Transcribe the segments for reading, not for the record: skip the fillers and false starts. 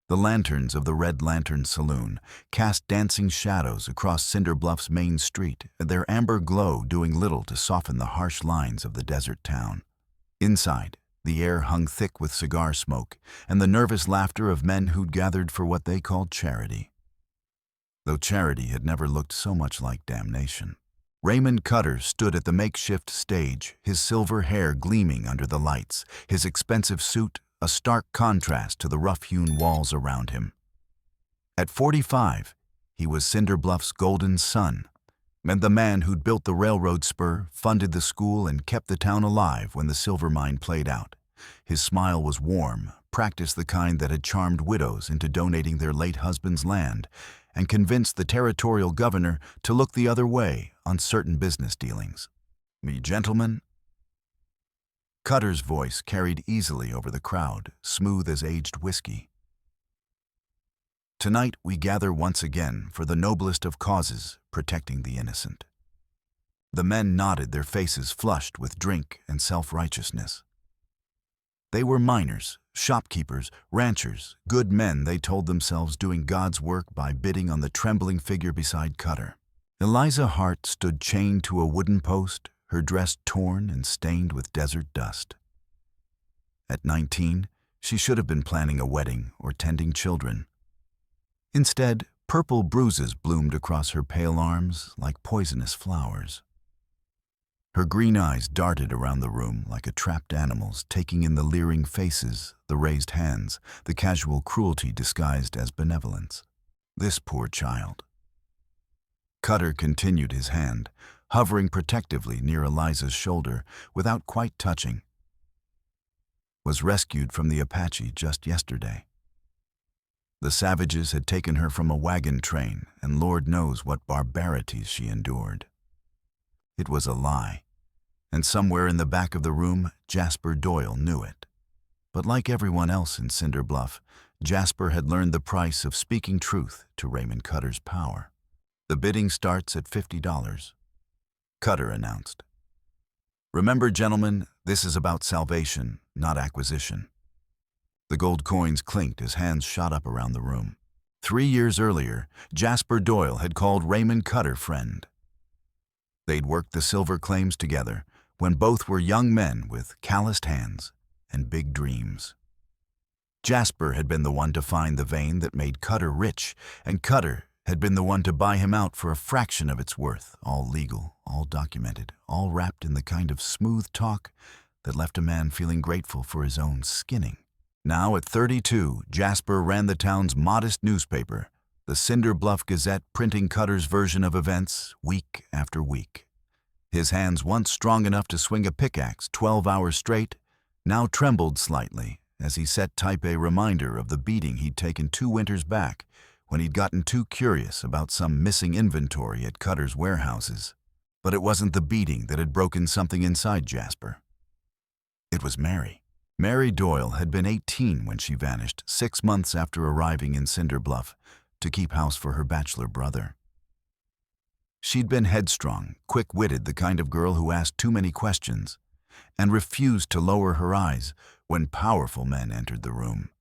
The lanterns of the Red Lantern Saloon cast dancing shadows across Cinder Bluff's main street, their amber glow doing little to soften the harsh lines of the desert town. Inside, the air hung thick with cigar smoke and the nervous laughter of men who'd gathered for what they called charity. Though charity had never looked so much like damnation. Raymond Cutter stood at the makeshift stage, his silver hair gleaming under the lights, his expensive suit a stark contrast to the rough-hewn walls around him. At 45, he was Cinder Bluff's golden son, and the man who'd built the railroad spur, funded the school, and kept the town alive when the silver mine played out. His smile was warm, practiced the kind that had charmed widows into donating their late husband's land, and convinced the territorial governor to look the other way on certain business dealings. "Me gentlemen?" Cutter's voice carried easily over the crowd, smooth as aged whiskey. "Tonight we gather once again for the noblest of causes, protecting the innocent." The men nodded, their faces flushed with drink and self-righteousness. They were miners, shopkeepers, ranchers, good men, they told themselves, doing God's work by bidding on the trembling figure beside Cutter. Eliza Hart stood chained to a wooden post, her dress torn and stained with desert dust. At 19, she should have been planning a wedding or tending children. Instead, purple bruises bloomed across her pale arms like poisonous flowers. Her green eyes darted around the room like a trapped animal's, taking in the leering faces, the raised hands, the casual cruelty disguised as benevolence. This poor child. Cutter continued his hand, hovering protectively near Eliza's shoulder without quite touching. Was rescued from the Apache just yesterday. The savages had taken her from a wagon train, and Lord knows what barbarities she endured. It was a lie, and somewhere in the back of the room, Jasper Doyle knew it. But like everyone else in Cinder Bluff, Jasper had learned the price of speaking truth to Raymond Cutter's power. "The bidding starts at $50. Cutter announced. "Remember, gentlemen, this is about salvation, not acquisition." The gold coins clinked as hands shot up around the room. 3 years earlier, Jasper Doyle had called Raymond Cutter friend. They'd worked the silver claims together when both were young men with calloused hands and big dreams. Jasper had been the one to find the vein that made Cutter rich, and Cutter had been the one to buy him out for a fraction of its worth, all legal, all documented, all wrapped in the kind of smooth talk that left a man feeling grateful for his own skinning. Now at 32, Jasper ran the town's modest newspaper, the Cinder Bluff Gazette, printing Cutter's version of events week after week. His hands, once strong enough to swing a pickaxe 12 hours straight, now trembled slightly as he set type a reminder of the beating he'd taken 2 winters back when he'd gotten too curious about some missing inventory at Cutter's warehouses. But it wasn't the beating that had broken something inside Jasper. It was Mary. Mary Doyle had been 18 when she vanished, 6 months after arriving in Cinder Bluff to keep house for her bachelor brother. She'd been headstrong, quick-witted, the kind of girl who asked too many questions, and refused to lower her eyes when powerful men entered the room.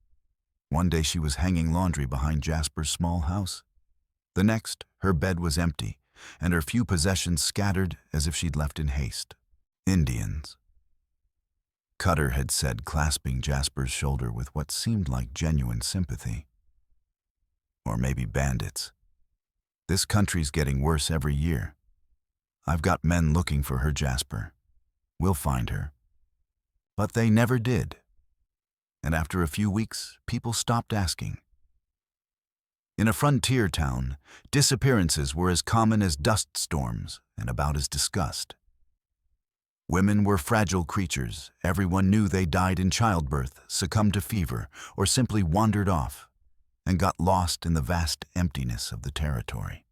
One day she was hanging laundry behind Jasper's small house. The next, her bed was empty, and her few possessions scattered as if she'd left in haste. "Indians," Cutter had said, clasping Jasper's shoulder with what seemed like genuine sympathy. "Or maybe bandits. This country's getting worse every year. I've got men looking for her, Jasper. We'll find her." But they never did. And after a few weeks, people stopped asking. In a frontier town, disappearances were as common as dust storms and about as discussed. Women were fragile creatures. Everyone knew they died in childbirth, succumbed to fever, or simply wandered off and got lost in the vast emptiness of the territory.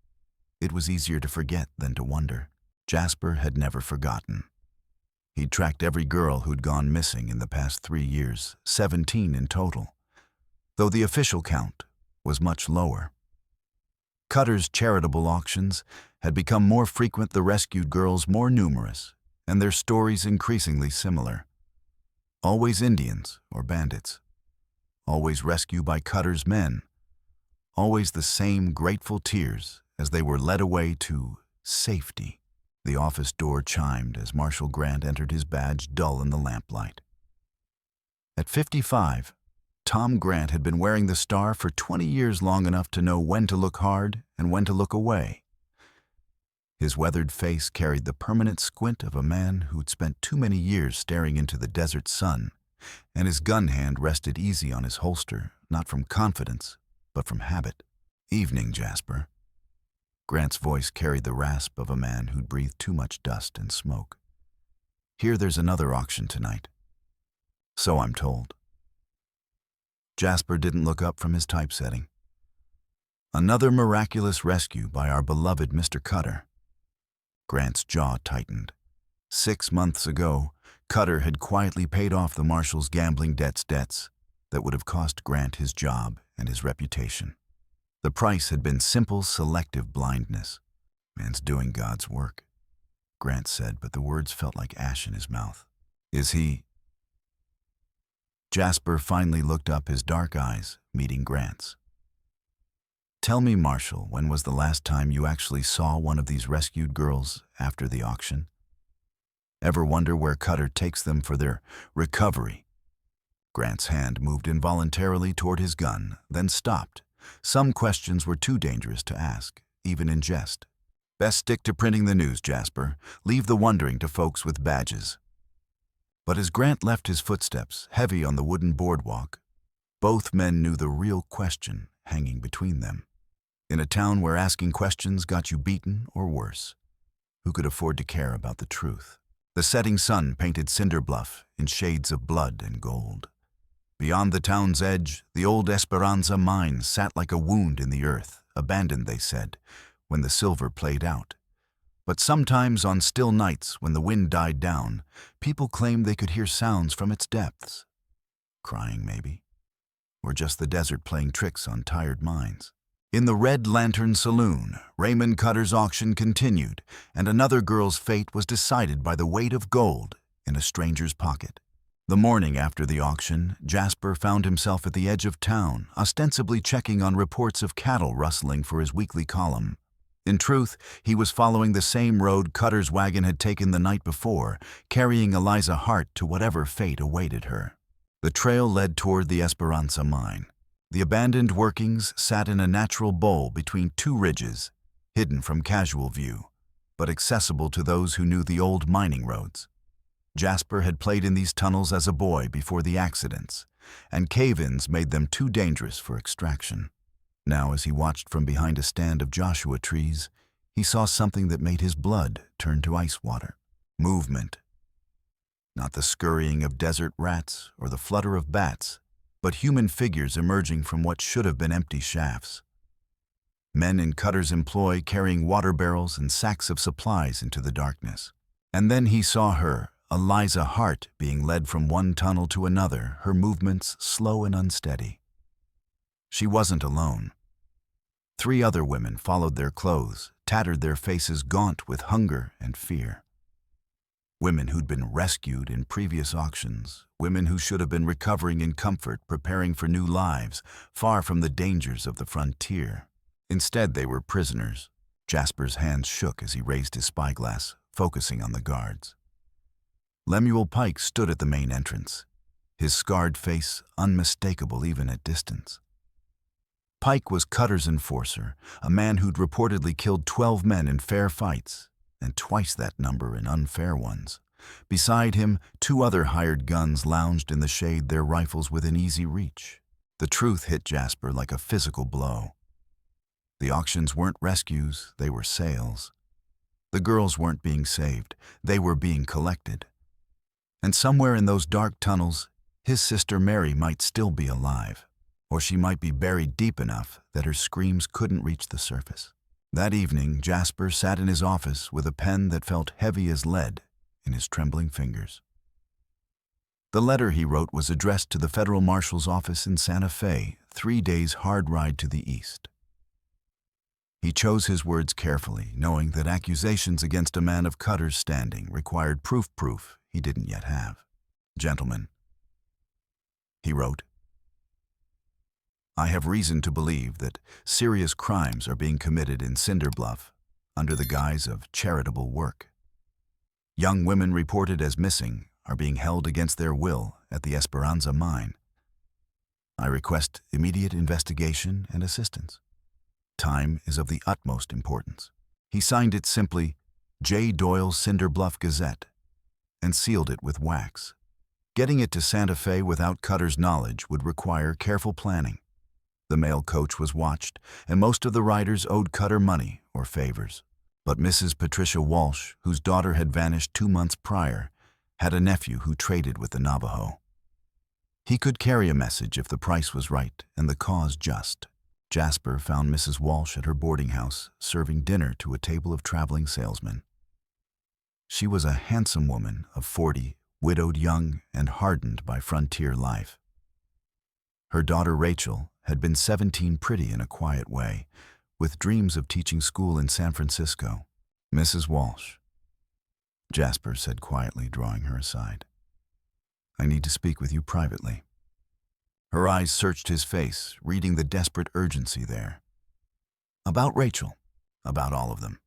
It was easier to forget than to wonder. Jasper had never forgotten. He'd tracked every girl who'd gone missing in the past 3 years, 17 in total, though the official count was much lower. Cutter's charitable auctions had become more frequent, the rescued girls more numerous, and their stories increasingly similar. Always Indians or bandits. always rescue by Cutter's men, always the same grateful tears as they were led away to safety. The office door chimed as Marshal Grant entered, his badge dull in the lamplight. At 55, Tom Grant had been wearing the star for 20 years, long enough to know when to look hard and when to look away. His weathered face carried the permanent squint of a man who'd spent too many years staring into the desert sun, and his gun hand rested easy on his holster, not from confidence, but from habit. "Evening, Jasper." Grant's voice carried the rasp of a man who'd breathed too much dust and smoke. "Hear there's another auction tonight." "So I'm told." Jasper didn't look up from his typesetting. "Another miraculous rescue by our beloved Mr. Cutter." Grant's jaw tightened. 6 months ago, Cutter had quietly paid off the marshal's gambling debts that would have cost Grant his job and his reputation. The price had been simple, selective blindness. "Man's doing God's work," Grant said, but the words felt like ash in his mouth. "Is he?" Jasper finally looked up, his dark eyes meeting Grant's. "Tell me, Marshal, when was the last time you actually saw one of these rescued girls after the auction? Ever wonder where Cutter takes them for their recovery?" Grant's hand moved involuntarily toward his gun, then stopped. Some questions were too dangerous to ask, even in jest. "Best stick to printing the news, Jasper. Leave the wondering to folks with badges." But as Grant left his footsteps, heavy on the wooden boardwalk, both men knew the real question hanging between them. In a town where asking questions got you beaten or worse, who could afford to care about the truth? The setting sun painted Cinder Bluff in shades of blood and gold. Beyond the town's edge, the old Esperanza mine sat like a wound in the earth, abandoned, they said, when the silver played out. But sometimes on still nights when the wind died down, people claimed they could hear sounds from its depths. Crying, maybe. Or just the desert playing tricks on tired minds. In the Red Lantern Saloon, Raymond Cutter's auction continued, and another girl's fate was decided by the weight of gold in a stranger's pocket. The morning after the auction, Jasper found himself at the edge of town, ostensibly checking on reports of cattle rustling for his weekly column. In truth, he was following the same road Cutter's wagon had taken the night before, carrying Eliza Hart to whatever fate awaited her. The trail led toward the Esperanza mine. The abandoned workings sat in a natural bowl between two ridges, hidden from casual view, but accessible to those who knew the old mining roads. Jasper had played in these tunnels as a boy before the accidents, and cave-ins made them too dangerous for extraction. Now, as he watched from behind a stand of Joshua trees, he saw something that made his blood turn to ice water. Movement. Not the scurrying of desert rats or the flutter of bats, but human figures emerging from what should have been empty shafts. Men in Cutter's employ carrying water barrels and sacks of supplies into the darkness. And then he saw her, Eliza Hart, being led from one tunnel to another, her movements slow and unsteady. She wasn't alone. 3 other women followed their clothes, tattered, their faces gaunt with hunger and fear. Women who'd been rescued in previous auctions, women who should have been recovering in comfort, preparing for new lives, far from the dangers of the frontier. Instead, they were prisoners. Jasper's hands shook as he raised his spyglass, focusing on the guards. Lemuel Pike stood at the main entrance, his scarred face unmistakable even at distance. Pike was Cutter's enforcer, a man who'd reportedly killed 12 men in fair fights, and twice that number in unfair ones. Beside him, 2 other hired guns lounged in the shade, their rifles within easy reach. The truth hit Jasper like a physical blow. The auctions weren't rescues, they were sales. The girls weren't being saved, they were being collected. And somewhere in those dark tunnels, his sister Mary might still be alive, or she might be buried deep enough that her screams couldn't reach the surface. That evening, Jasper sat in his office with a pen that felt heavy as lead in his trembling fingers. The letter he wrote was addressed to the federal marshal's office in Santa Fe, 3 days' hard ride to the east. He chose his words carefully, knowing that accusations against a man of Cutter's standing required proof he didn't yet have. "Gentlemen," he wrote, I have reason to believe that serious crimes are being committed in Cinder Bluff under the guise of charitable work. Young women reported as missing are being held against their will at the Esperanza mine. I request immediate investigation and assistance. Time is of the utmost importance. He signed it simply, J. Doyle, Cinder Bluff Gazette, and sealed it with wax. Getting it to Santa Fe without Cutter's knowledge would require careful planning. The mail coach was watched, and most of the riders owed Cutter money or favors. But Mrs. Patricia Walsh, whose daughter had vanished 2 months prior, had a nephew who traded with the Navajo. He could carry a message if the price was right and the cause just. Jasper found Mrs. Walsh at her boarding house, serving dinner to a table of traveling salesmen. She was a handsome woman of 40, widowed young and hardened by frontier life. Her daughter Rachel had been 17, pretty in a quiet way, with dreams of teaching school in San Francisco. Mrs. Walsh, Jasper said quietly, drawing her aside. I need to speak with you privately. Her eyes searched his face, reading the desperate urgency there. About Rachel, about all of them.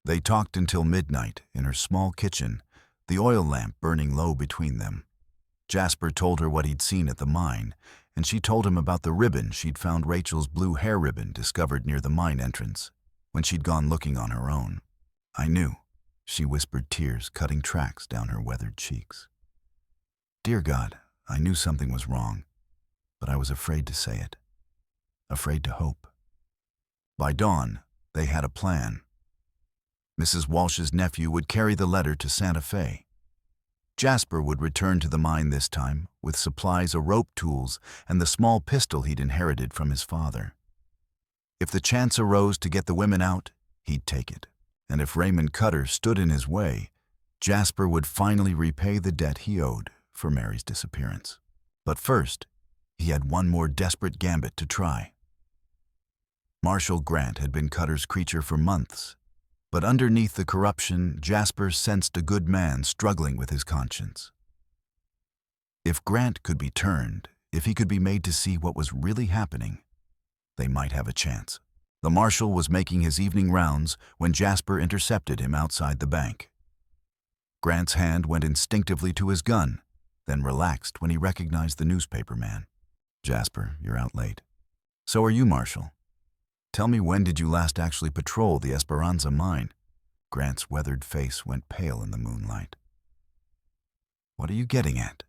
They talked until midnight in her small kitchen, the oil lamp burning low between them. Jasper told her what he'd seen at the mine, and she told him about the ribbon she'd found, Rachel's blue hair ribbon discovered near the mine entrance when she'd gone looking on her own. I knew, she whispered, tears cutting tracks down her weathered cheeks. Dear God, I knew something was wrong, but I was afraid to say it, afraid to hope. By dawn, they had a plan. Mrs. Walsh's nephew would carry the letter to Santa Fe. Jasper would return to the mine this time with supplies of rope tools and the small pistol he'd inherited from his father. If the chance arose to get the women out, he'd take it. And if Raymond Cutter stood in his way, Jasper would finally repay the debt he owed for Mary's disappearance. But first, he had one more desperate gambit to try. Marshall Grant had been Cutter's creature for months, but underneath the corruption, Jasper sensed a good man struggling with his conscience. If Grant could be turned, if he could be made to see what was really happening, they might have a chance. The marshal was making his evening rounds when Jasper intercepted him outside the bank. Grant's hand went instinctively to his gun, then relaxed when he recognized the newspaper man. Jasper, you're out late. So are you, Marshal. Tell me, when did you last actually patrol the Esperanza mine? Grant's weathered face went pale in the moonlight. What are you getting at?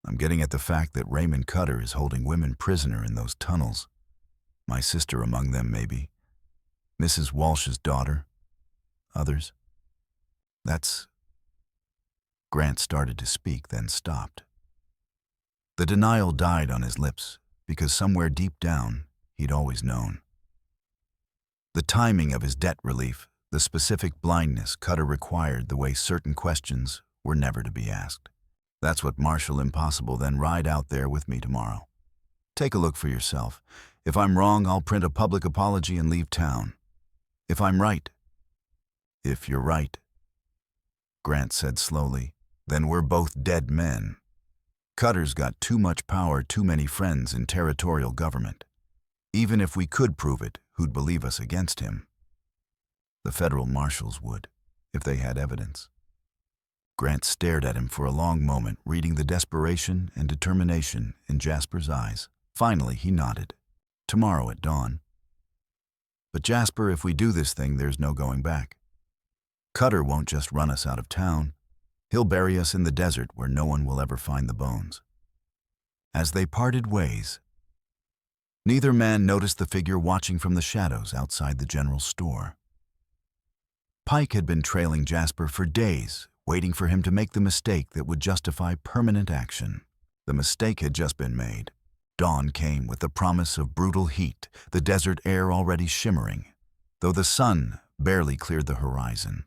I'm getting at the fact that Raymond Cutter is holding women prisoner in those tunnels. My sister among them, maybe. Mrs. Walsh's daughter. Others. That's... Grant started to speak, then stopped. The denial died on his lips, because somewhere deep down, he'd always known. The timing of his debt relief, the specific blindness Cutter required, the way certain questions were never to be asked. That's what Marshal Impossible. Then ride out there with me tomorrow. Take a look for yourself. If I'm wrong, I'll print a public apology and leave town. If I'm right. If you're right, Grant said slowly, then we're both dead men. Cutter's got too much power, too many friends in territorial government. Even if we could prove it, who'd believe us against him? The federal marshals would, if they had evidence. Grant stared at him for a long moment, reading the desperation and determination in Jasper's eyes. Finally, he nodded. Tomorrow at dawn. But Jasper, if we do this thing, there's no going back. Cutter won't just run us out of town. He'll bury us in the desert where no one will ever find the bones. As they parted ways, neither man noticed the figure watching from the shadows outside the general store. Pike had been trailing Jasper for days, waiting for him to make the mistake that would justify permanent action. The mistake had just been made. Dawn came with the promise of brutal heat, the desert air already shimmering, though the sun barely cleared the horizon.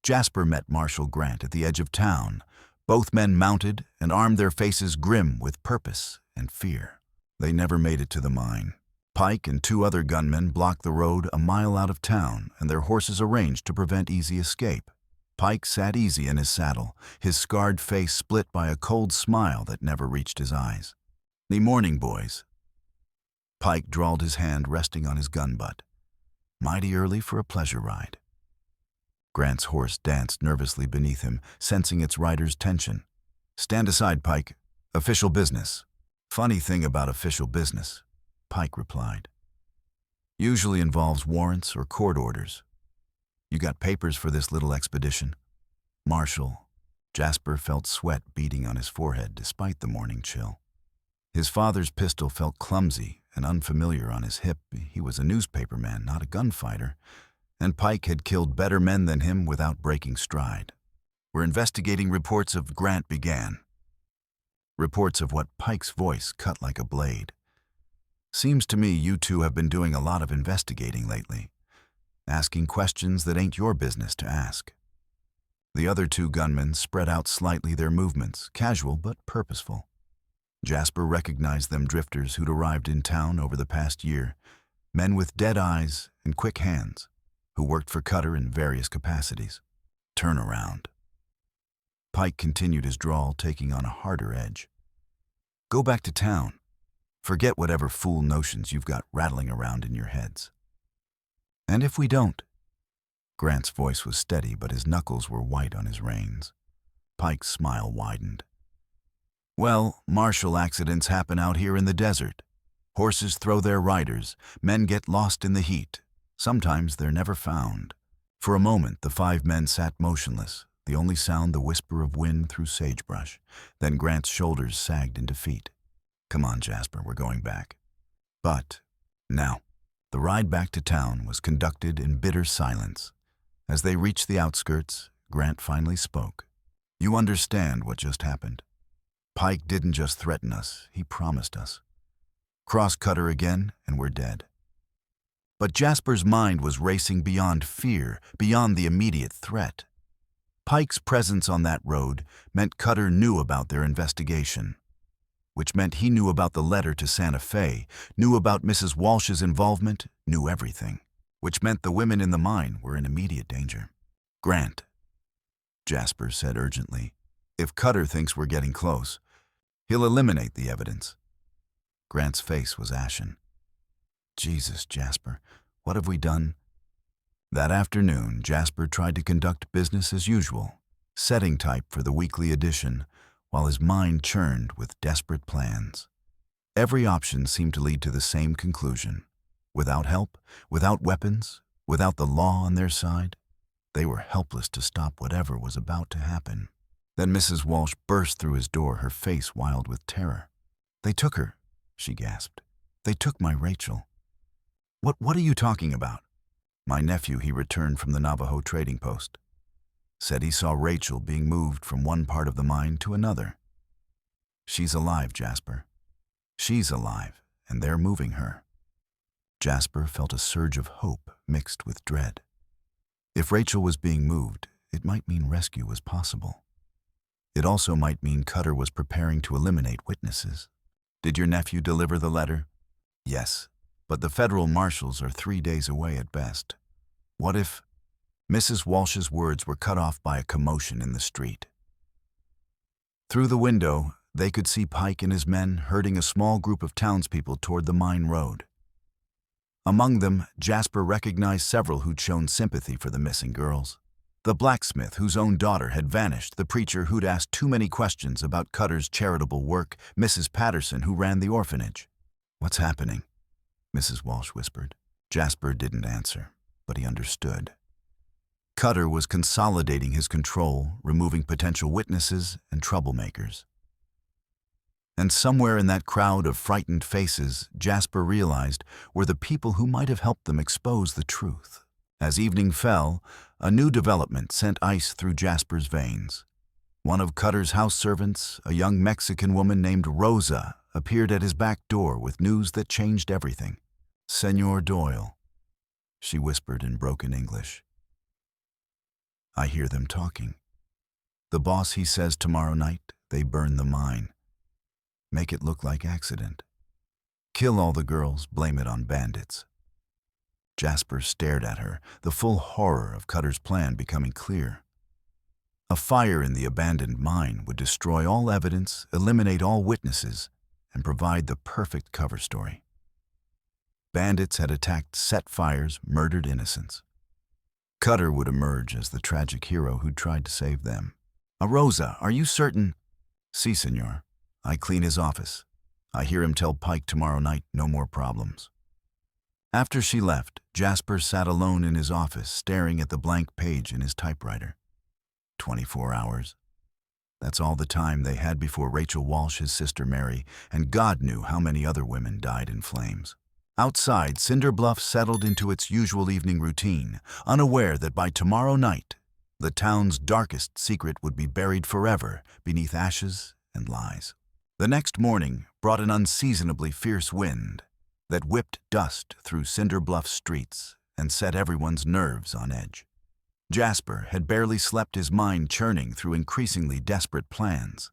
Jasper met Marshal Grant at the edge of town, both men mounted and armed, their faces grim with purpose and fear. They never made it to the mine. Pike and 2 other gunmen blocked the road a mile out of town, and their horses arranged to prevent easy escape. Pike sat easy in his saddle, his scarred face split by a cold smile that never reached his eyes. "The morning, boys." Pike drawled his hand resting on his gun butt. Mighty early for a pleasure ride. Grant's horse danced nervously beneath him, sensing its rider's tension. Stand aside, Pike. Official business. Funny thing about official business, Pike replied. Usually involves warrants or court orders. You got papers for this little expedition? Marshal. Jasper felt sweat beading on his forehead despite the morning chill. His father's pistol felt clumsy and unfamiliar on his hip. He was a newspaperman, not a gunfighter, and Pike had killed better men than him without breaking stride. We're investigating reports of Grant began. Reports of what Pike's voice cut like a blade. Seems to me you two have been doing a lot of investigating lately, asking questions that ain't your business to ask. The other two gunmen spread out slightly their movements, casual but purposeful. Jasper recognized them drifters who'd arrived in town over the past year, men with dead eyes and quick hands, who worked for Cutter in various capacities. Turn around. Pike continued his drawl, taking on a harder edge. Go back to town. Forget whatever fool notions you've got rattling around in your heads. And if we don't? Grant's voice was steady, but his knuckles were white on his reins. Pike's smile widened. Well, martial accidents happen out here in the desert. Horses throw their riders, men get lost in the heat. Sometimes they're never found. For a moment, the 5 men sat motionless, the only sound the whisper of wind through sagebrush. Then Grant's shoulders sagged into feet. Come on, Jasper, we're going back. But, now, the ride back to town was conducted in bitter silence. As they reached the outskirts, Grant finally spoke. You understand what just happened. Pike didn't just threaten us, he promised us. Cross Cutter again, and we're dead. But Jasper's mind was racing beyond fear, beyond the immediate threat. Pike's presence on that road meant Cutter knew about their investigation, which meant he knew about the letter to Santa Fe, knew about Mrs. Walsh's involvement, knew everything, which meant the women in the mine were in immediate danger. Grant, Jasper said urgently, if Cutter thinks we're getting close, he'll eliminate the evidence. Grant's face was ashen. Jesus, Jasper, what have we done? That afternoon, Jasper tried to conduct business as usual, setting type for the weekly edition, while his mind churned with desperate plans. Every option seemed to lead to the same conclusion. Without help, without weapons, without the law on their side, they were helpless to stop whatever was about to happen. Then Mrs. Walsh burst through his door, her face wild with terror. They took her, she gasped. They took my Rachel. What are you talking about? My nephew, he returned from the Navajo trading post. Said he saw Rachel being moved from one part of the mine to another. She's alive, Jasper. She's alive, and they're moving her. Jasper felt a surge of hope mixed with dread. If Rachel was being moved, it might mean rescue was possible. It also might mean Cutter was preparing to eliminate witnesses. Did your nephew deliver the letter? Yes, but the federal marshals are 3 days away at best. What if... Mrs. Walsh's words were cut off by a commotion in the street. Through the window, they could see Pike and his men herding a small group of townspeople toward the mine road. Among them, Jasper recognized several who'd shown sympathy for the missing girls. The blacksmith whose own daughter had vanished, the preacher who'd asked too many questions about Cutter's charitable work, Mrs. Patterson who ran the orphanage. What's happening? Mrs. Walsh whispered. Jasper didn't answer, but he understood. Cutter was consolidating his control, removing potential witnesses and troublemakers. And somewhere in that crowd of frightened faces, Jasper realized were the people who might have helped them expose the truth. As evening fell, a new development sent ice through Jasper's veins. One of Cutter's house servants, a young Mexican woman named Rosa, appeared at his back door with news that changed everything. Senor Doyle, she whispered in broken English. I hear them talking. The boss, he says tomorrow night, they burn the mine. Make it look like accident. Kill all the girls, blame it on bandits. Jasper stared at her, the full horror of Cutter's plan becoming clear. A fire in the abandoned mine would destroy all evidence, eliminate all witnesses, and provide the perfect cover story. Bandits had attacked, set fires, murdered innocents. Cutter would emerge as the tragic hero who'd tried to save them. "Rosa, are you certain?" "Si, senor. I clean his office. I hear him tell Pike tomorrow night, no more problems." After she left, Jasper sat alone in his office, staring at the blank page in his typewriter. 24 hours. That's all the time they had before Rachel Walsh, his sister Mary, and God knew how many other women died in flames. Outside, Cinder Bluff settled into its usual evening routine, unaware that by tomorrow night, the town's darkest secret would be buried forever beneath ashes and lies. The next morning brought an unseasonably fierce wind that whipped dust through Cinder Bluff's streets and set everyone's nerves on edge. Jasper had barely slept, his mind churning through increasingly desperate plans.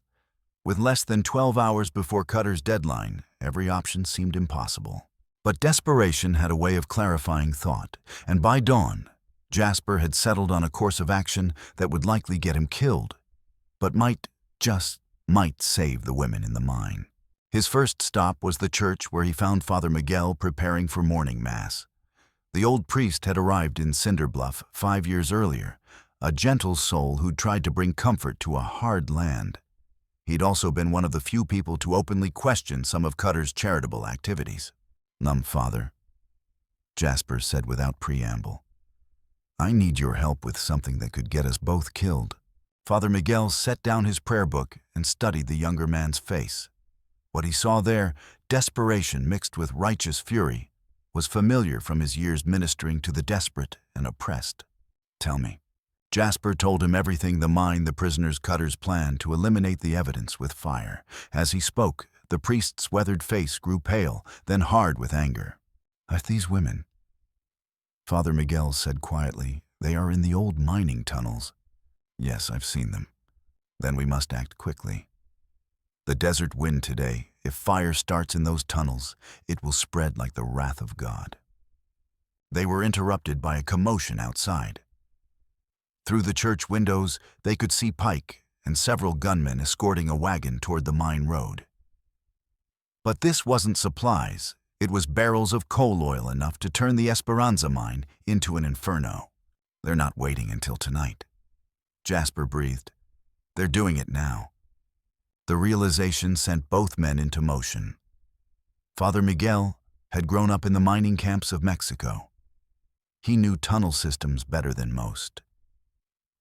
With less than 12 hours before Cutter's deadline, every option seemed impossible. But desperation had a way of clarifying thought, and by dawn, Jasper had settled on a course of action that would likely get him killed, but might save the women in the mine. His first stop was the church where he found Father Miguel preparing for morning mass. The old priest had arrived in Cinder Bluff 5 years earlier, a gentle soul who'd tried to bring comfort to a hard land. He'd also been one of the few people to openly question some of Cutter's charitable activities. "Father," Jasper said without preamble, "I need your help with something that could get us both killed." Father Miguel set down his prayer book and studied the younger man's face. What he saw there, desperation mixed with righteous fury, was familiar from his years ministering to the desperate and oppressed. "Tell me." Jasper told him everything: the prisoners, Cutter's plan to eliminate the evidence with fire. As he spoke, the priest's weathered face grew pale, then hard with anger. "Are these women?" Father Miguel said quietly, "They are in the old mining tunnels." "Yes, I've seen them." "Then we must act quickly. The desert wind today, if fire starts in those tunnels, it will spread like the wrath of God." They were interrupted by a commotion outside. Through the church windows, they could see Pike and several gunmen escorting a wagon toward the mine road. But this wasn't supplies. It was barrels of coal oil enough to turn the Esperanza mine into an inferno. "They're not waiting until tonight," Jasper breathed. "They're doing it now." The realization sent both men into motion. Father Miguel had grown up in the mining camps of Mexico. He knew tunnel systems better than most.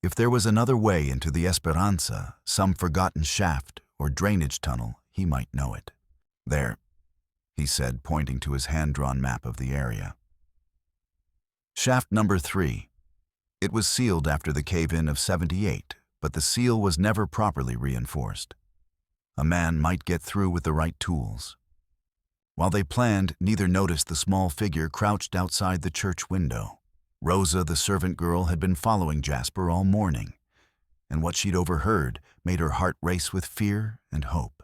If there was another way into the Esperanza, some forgotten shaft or drainage tunnel, he might know it. "There," he said, pointing to his hand-drawn map of the area. Shaft number 3. It was sealed after the cave-in of 78, but the seal was never properly reinforced. A man might get through with the right tools. While they planned, neither noticed the small figure crouched outside the church window. Rosa, the servant girl, had been following Jasper all morning, and what she'd overheard made her heart race with fear and hope.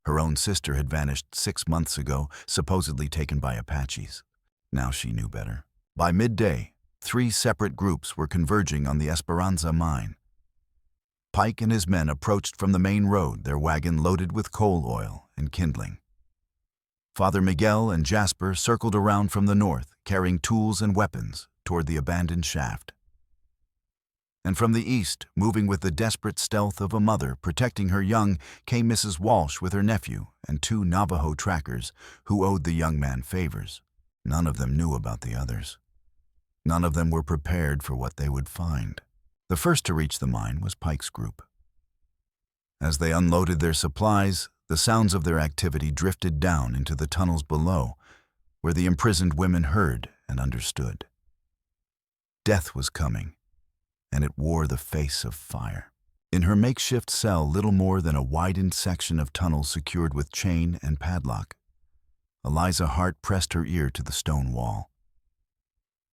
Her own sister had vanished 6 months ago, supposedly taken by Apaches. Now she knew better. By midday, 3 separate groups were converging on the Esperanza mine. Pike and his men approached from the main road, their wagon loaded with coal oil and kindling. Father Miguel and Jasper circled around from the north, carrying tools and weapons toward the abandoned shaft. And from the east, moving with the desperate stealth of a mother protecting her young, came Mrs. Walsh with her nephew and 2 Navajo trackers who owed the young man favors. None of them knew about the others. None of them were prepared for what they would find. The first to reach the mine was Pike's group. As they unloaded their supplies, the sounds of their activity drifted down into the tunnels below, where the imprisoned women heard and understood. Death was coming, and it wore the face of fire. In her makeshift cell, little more than a widened section of tunnel secured with chain and padlock, Eliza Hart pressed her ear to the stone wall.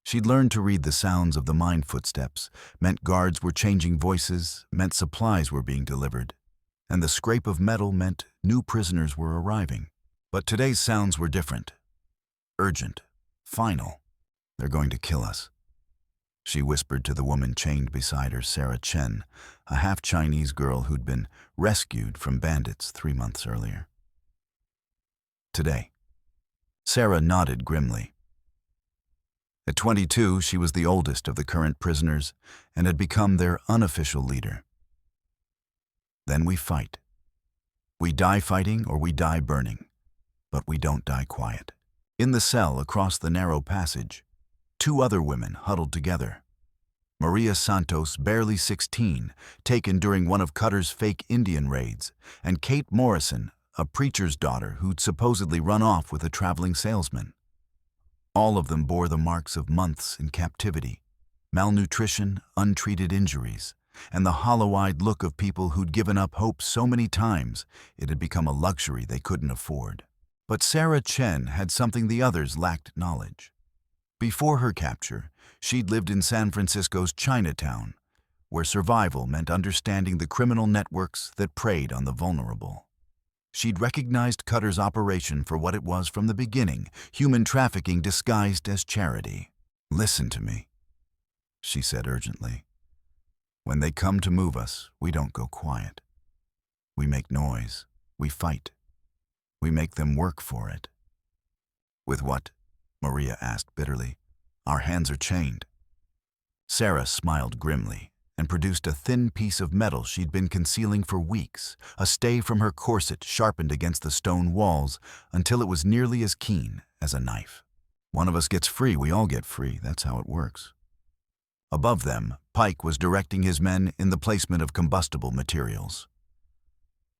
She'd learned to read the sounds of the mine footsteps, meant guards were changing voices, meant supplies were being delivered, and the scrape of metal meant new prisoners were arriving. But today's sounds were different. Urgent. Final. "They're going to kill us," she whispered to the woman chained beside her, Sarah Chen, a half-Chinese girl who'd been rescued from bandits 3 months earlier. "Today." Sarah nodded grimly. At 22, she was the oldest of the current prisoners and had become their unofficial leader. Then we fight. We die fighting or we die burning, but we don't die quiet. In the cell across the narrow passage, two other women huddled together. Maria Santos, barely 16, taken during one of Cutter's fake Indian raids, and Kate Morrison, a preacher's daughter who'd supposedly run off with a traveling salesman. All of them bore the marks of months in captivity, malnutrition, untreated injuries, and the hollow-eyed look of people who'd given up hope so many times it had become a luxury they couldn't afford. But Sarah Chen had something the others lacked knowledge. Before her capture, she'd lived in San Francisco's Chinatown, where survival meant understanding the criminal networks that preyed on the vulnerable. She'd recognized Cutter's operation for what it was from the beginning, human trafficking disguised as charity. "Listen to me," she said urgently. "When they come to move us, we don't go quiet. We make noise. We fight. We make them work for it." "With what?" Maria asked bitterly. "Our hands are chained." Sarah smiled grimly and produced a thin piece of metal she'd been concealing for weeks, a stay from her corset sharpened against the stone walls until it was nearly as keen as a knife. "One of us gets free, we all get free. That's how it works." Above them, Pike was directing his men in the placement of combustible materials.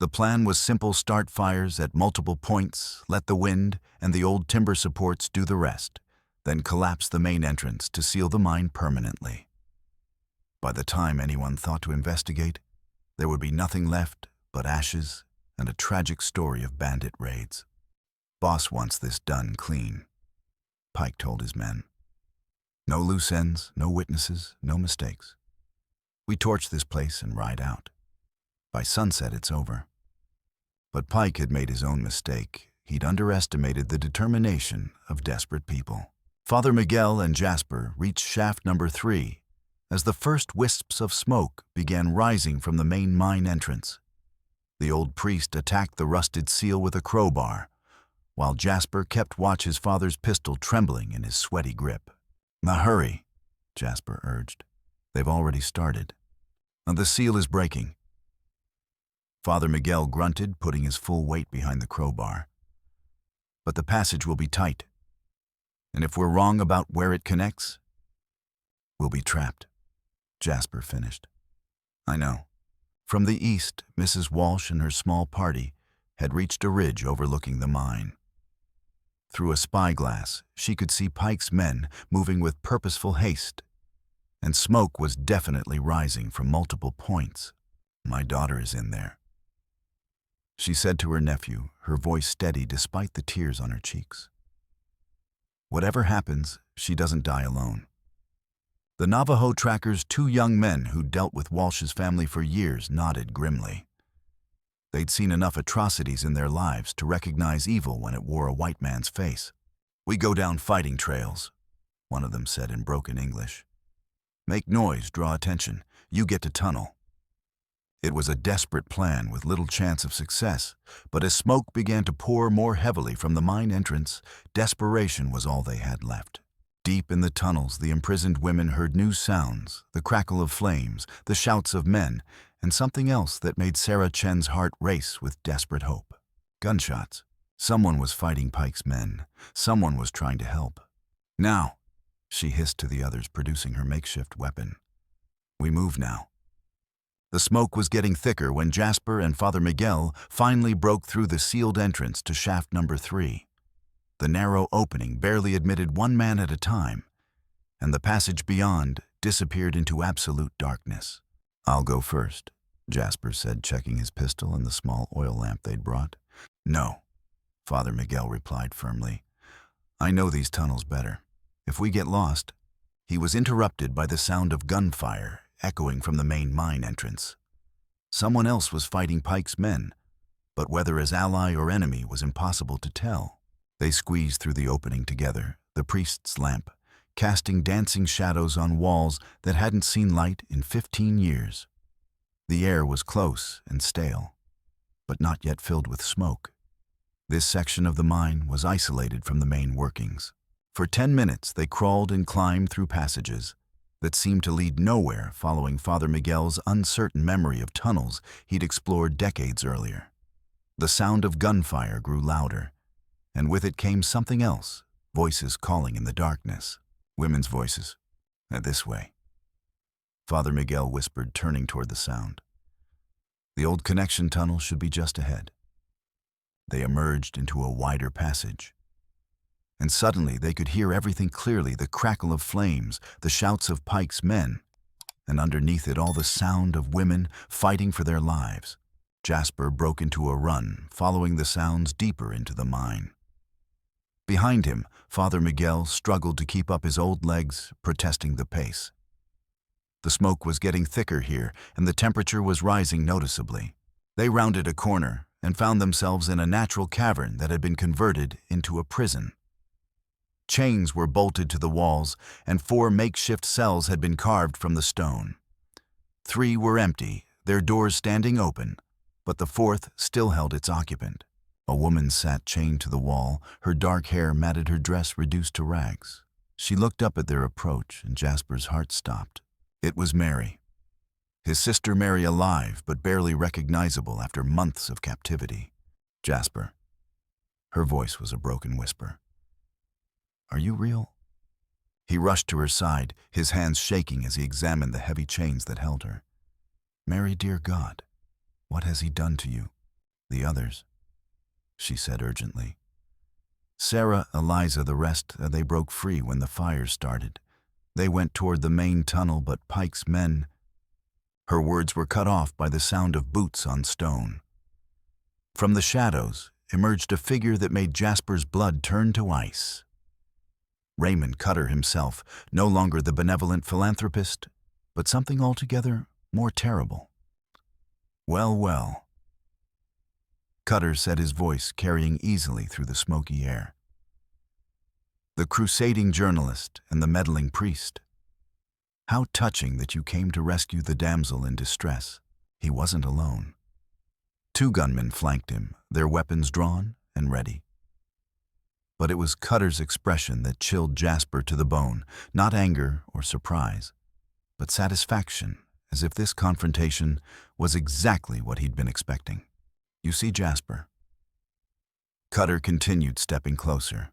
The plan was simple: start fires at multiple points, let the wind and the old timber supports do the rest, then collapse the main entrance to seal the mine permanently. By the time anyone thought to investigate, there would be nothing left but ashes and a tragic story of bandit raids. "Boss wants this done clean," Pike told his men. "No loose ends, no witnesses, no mistakes. We torch this place and ride out. By sunset, it's over." But Pike had made his own mistake. He'd underestimated the determination of desperate people. Father Miguel and Jasper reached shaft number 3 as the first wisps of smoke began rising from the main mine entrance. The old priest attacked the rusted seal with a crowbar, while Jasper kept watch, his father's pistol trembling in his sweaty grip. "Now hurry," Jasper urged. "They've already started. The seal is breaking." Father Miguel grunted, putting his full weight behind the crowbar. "But the passage will be tight. And if we're wrong about where it connects, we'll be trapped," Jasper finished. "I know." From the east, Mrs. Walsh and her small party had reached a ridge overlooking the mine. Through a spyglass, she could see Pike's men moving with purposeful haste, and smoke was definitely rising from multiple points. "My daughter is in there," she said to her nephew, her voice steady despite the tears on her cheeks. "Whatever happens, she doesn't die alone." The Navajo trackers, two young men who'd dealt with Walsh's family for years, nodded grimly. They'd seen enough atrocities in their lives to recognize evil when it wore a white man's face. "We go down fighting trails," one of them said in broken English. "Make noise, draw attention. You get to tunnel." It was a desperate plan with little chance of success, but as smoke began to pour more heavily from the mine entrance, desperation was all they had left. Deep in the tunnels, the imprisoned women heard new sounds, the crackle of flames, the shouts of men, and something else that made Sarah Chen's heart race with desperate hope. Gunshots. Someone was fighting Pike's men. Someone was trying to help. "Now," she hissed to the others, producing her makeshift weapon. "We move now." The smoke was getting thicker when Jasper and Father Miguel finally broke through the sealed entrance to shaft number 3. The narrow opening barely admitted one man at a time, and the passage beyond disappeared into absolute darkness. "I'll go first," Jasper said, checking his pistol and the small oil lamp they'd brought. "No," Father Miguel replied firmly. "I know these tunnels better. If we get lost—" He was interrupted by the sound of gunfire echoing from the main mine entrance. Someone else was fighting Pike's men, but whether as ally or enemy was impossible to tell. They squeezed through the opening together, the priest's lamp, casting dancing shadows on walls that hadn't seen light in 15 years. The air was close and stale, but not yet filled with smoke. This section of the mine was isolated from the main workings. For 10 minutes they crawled and climbed through passages that seemed to lead nowhere, following Father Miguel's uncertain memory of tunnels he'd explored decades earlier. The sound of gunfire grew louder, and with it came something else, voices calling in the darkness. Women's voices. This way. Father Miguel whispered, turning toward the sound. The old connection tunnel should be just ahead. They emerged into a wider passage. And suddenly they could hear everything clearly, the crackle of flames, the shouts of Pike's men, and underneath it all the sound of women fighting for their lives. Jasper broke into a run, following the sounds deeper into the mine. Behind him, Father Miguel struggled to keep up his old legs, protesting the pace. The smoke was getting thicker here, and the temperature was rising noticeably. They rounded a corner and found themselves in a natural cavern that had been converted into a prison. Chains were bolted to the walls, and 4 makeshift cells had been carved from the stone. 3 were empty, their doors standing open, but the 4th still held its occupant. A woman sat chained to the wall, her dark hair matted, her dress reduced to rags. She looked up at their approach, and Jasper's heart stopped. It was Mary. His sister Mary, alive but barely recognizable after months of captivity. Jasper. Her voice was a broken whisper. Are you real? He rushed to her side, his hands shaking as he examined the heavy chains that held her. Mary, dear God, what has he done to you? The others, she said urgently. Sarah, Eliza, the rest, they broke free when the fire started. They went toward the main tunnel, but Pike's men... Her words were cut off by the sound of boots on stone. From the shadows emerged a figure that made Jasper's blood turn to ice. Raymond Cutter himself, no longer the benevolent philanthropist, but something altogether more terrible. Well, well. Cutter said, his voice carrying easily through the smoky air. The crusading journalist and the meddling priest. How touching that you came to rescue the damsel in distress. He wasn't alone. 2 gunmen flanked him, their weapons drawn and ready. But it was Cutter's expression that chilled Jasper to the bone, not anger or surprise, but satisfaction, as if this confrontation was exactly what he'd been expecting. You see, Jasper. Cutter continued, stepping closer.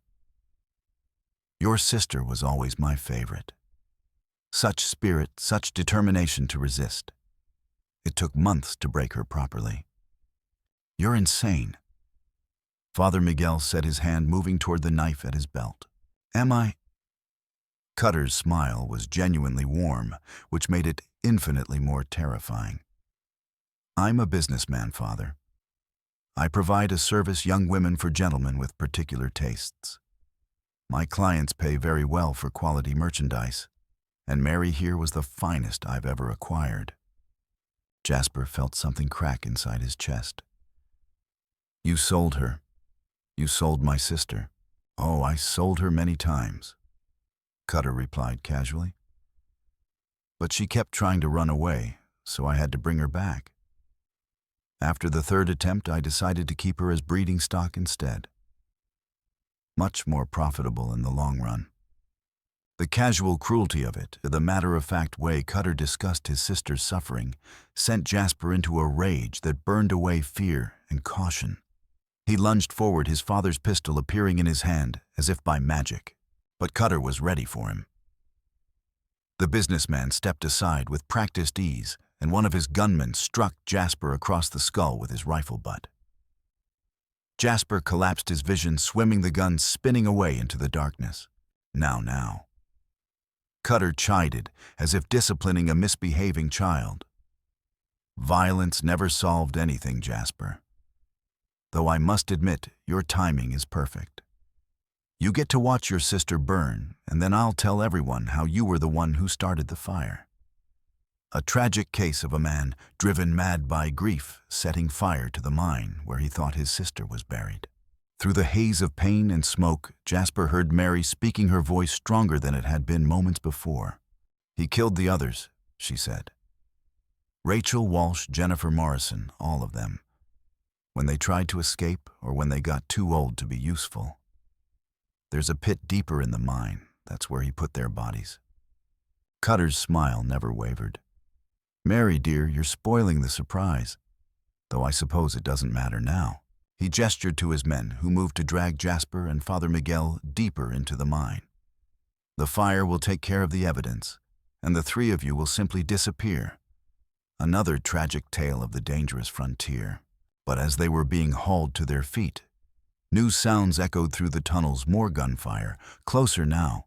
Your sister was always my favorite. Such spirit, such determination to resist. It took months to break her properly. You're insane. Father Miguel said, his hand moving toward the knife at his belt. Am I? Cutter's smile was genuinely warm, which made it infinitely more terrifying. I'm a businessman, Father. I provide a service young women for gentlemen with particular tastes. My clients pay very well for quality merchandise, and Mary here was the finest I've ever acquired. Jasper felt something crack inside his chest. You sold her. You sold my sister. Oh, I sold her many times, Cutter replied casually. But she kept trying to run away, so I had to bring her back. After the 3rd attempt, I decided to keep her as breeding stock instead. Much more profitable in the long run. The casual cruelty of it, the matter-of-fact way Cutter discussed his sister's suffering, sent Jasper into a rage that burned away fear and caution. He lunged forward, his father's pistol appearing in his hand as if by magic, but Cutter was ready for him. The businessman stepped aside with practiced ease, and one of his gunmen struck Jasper across the skull with his rifle butt. Jasper collapsed, his vision swimming, the gun spinning away into the darkness. Now. Cutter chided, as if disciplining a misbehaving child. Violence never solved anything, Jasper. Though I must admit, your timing is perfect. You get to watch your sister burn, and then I'll tell everyone how you were the one who started the fire. A tragic case of a man driven mad by grief setting fire to the mine where he thought his sister was buried. Through the haze of pain and smoke, Jasper heard Mary speaking, her voice stronger than it had been moments before. He killed the others, she said. Rachel, Walsh, Jennifer Morrison, all of them. When they tried to escape or when they got too old to be useful. There's a pit deeper in the mine. That's where he put their bodies. Cutter's smile never wavered. Mary, dear, you're spoiling the surprise. Though I suppose it doesn't matter now. He gestured to his men, who moved to drag Jasper and Father Miguel deeper into the mine. The fire will take care of the evidence, and the three of you will simply disappear. Another tragic tale of the dangerous frontier. But as they were being hauled to their feet, new sounds echoed through the tunnels, more gunfire, closer now,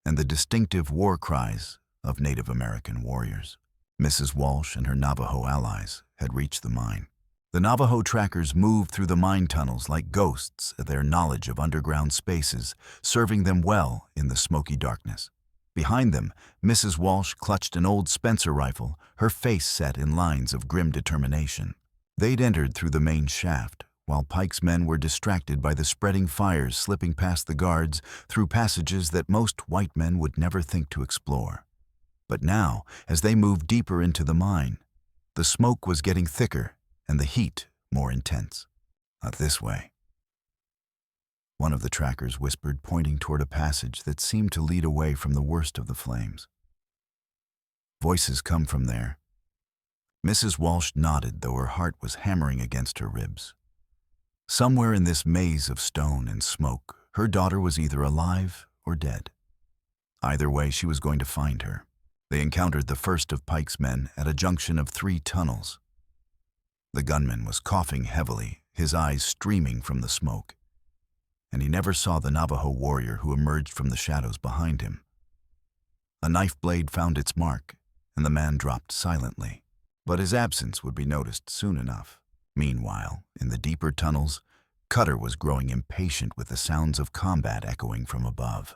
and the distinctive war cries of Native American warriors. Mrs. Walsh and her Navajo allies had reached the mine. The Navajo trackers moved through the mine tunnels like ghosts, their knowledge of underground spaces serving them well in the smoky darkness. Behind them, Mrs. Walsh clutched an old Spencer rifle, her face set in lines of grim determination. They'd entered through the main shaft, while Pike's men were distracted by the spreading fires slipping past the guards through passages that most white men would never think to explore. But now, as they moved deeper into the mine, the smoke was getting thicker and the heat more intense. Not this way, one of the trackers whispered, pointing toward a passage that seemed to lead away from the worst of the flames. Voices come from there. Mrs. Walsh nodded, though her heart was hammering against her ribs. Somewhere in this maze of stone and smoke, her daughter was either alive or dead. Either way, she was going to find her. They encountered the first of Pike's men at a junction of 3 tunnels. The gunman was coughing heavily, his eyes streaming from the smoke, and he never saw the Navajo warrior who emerged from the shadows behind him. A knife blade found its mark, and the man dropped silently. But his absence would be noticed soon enough. Meanwhile, in the deeper tunnels, Cutter was growing impatient with the sounds of combat echoing from above.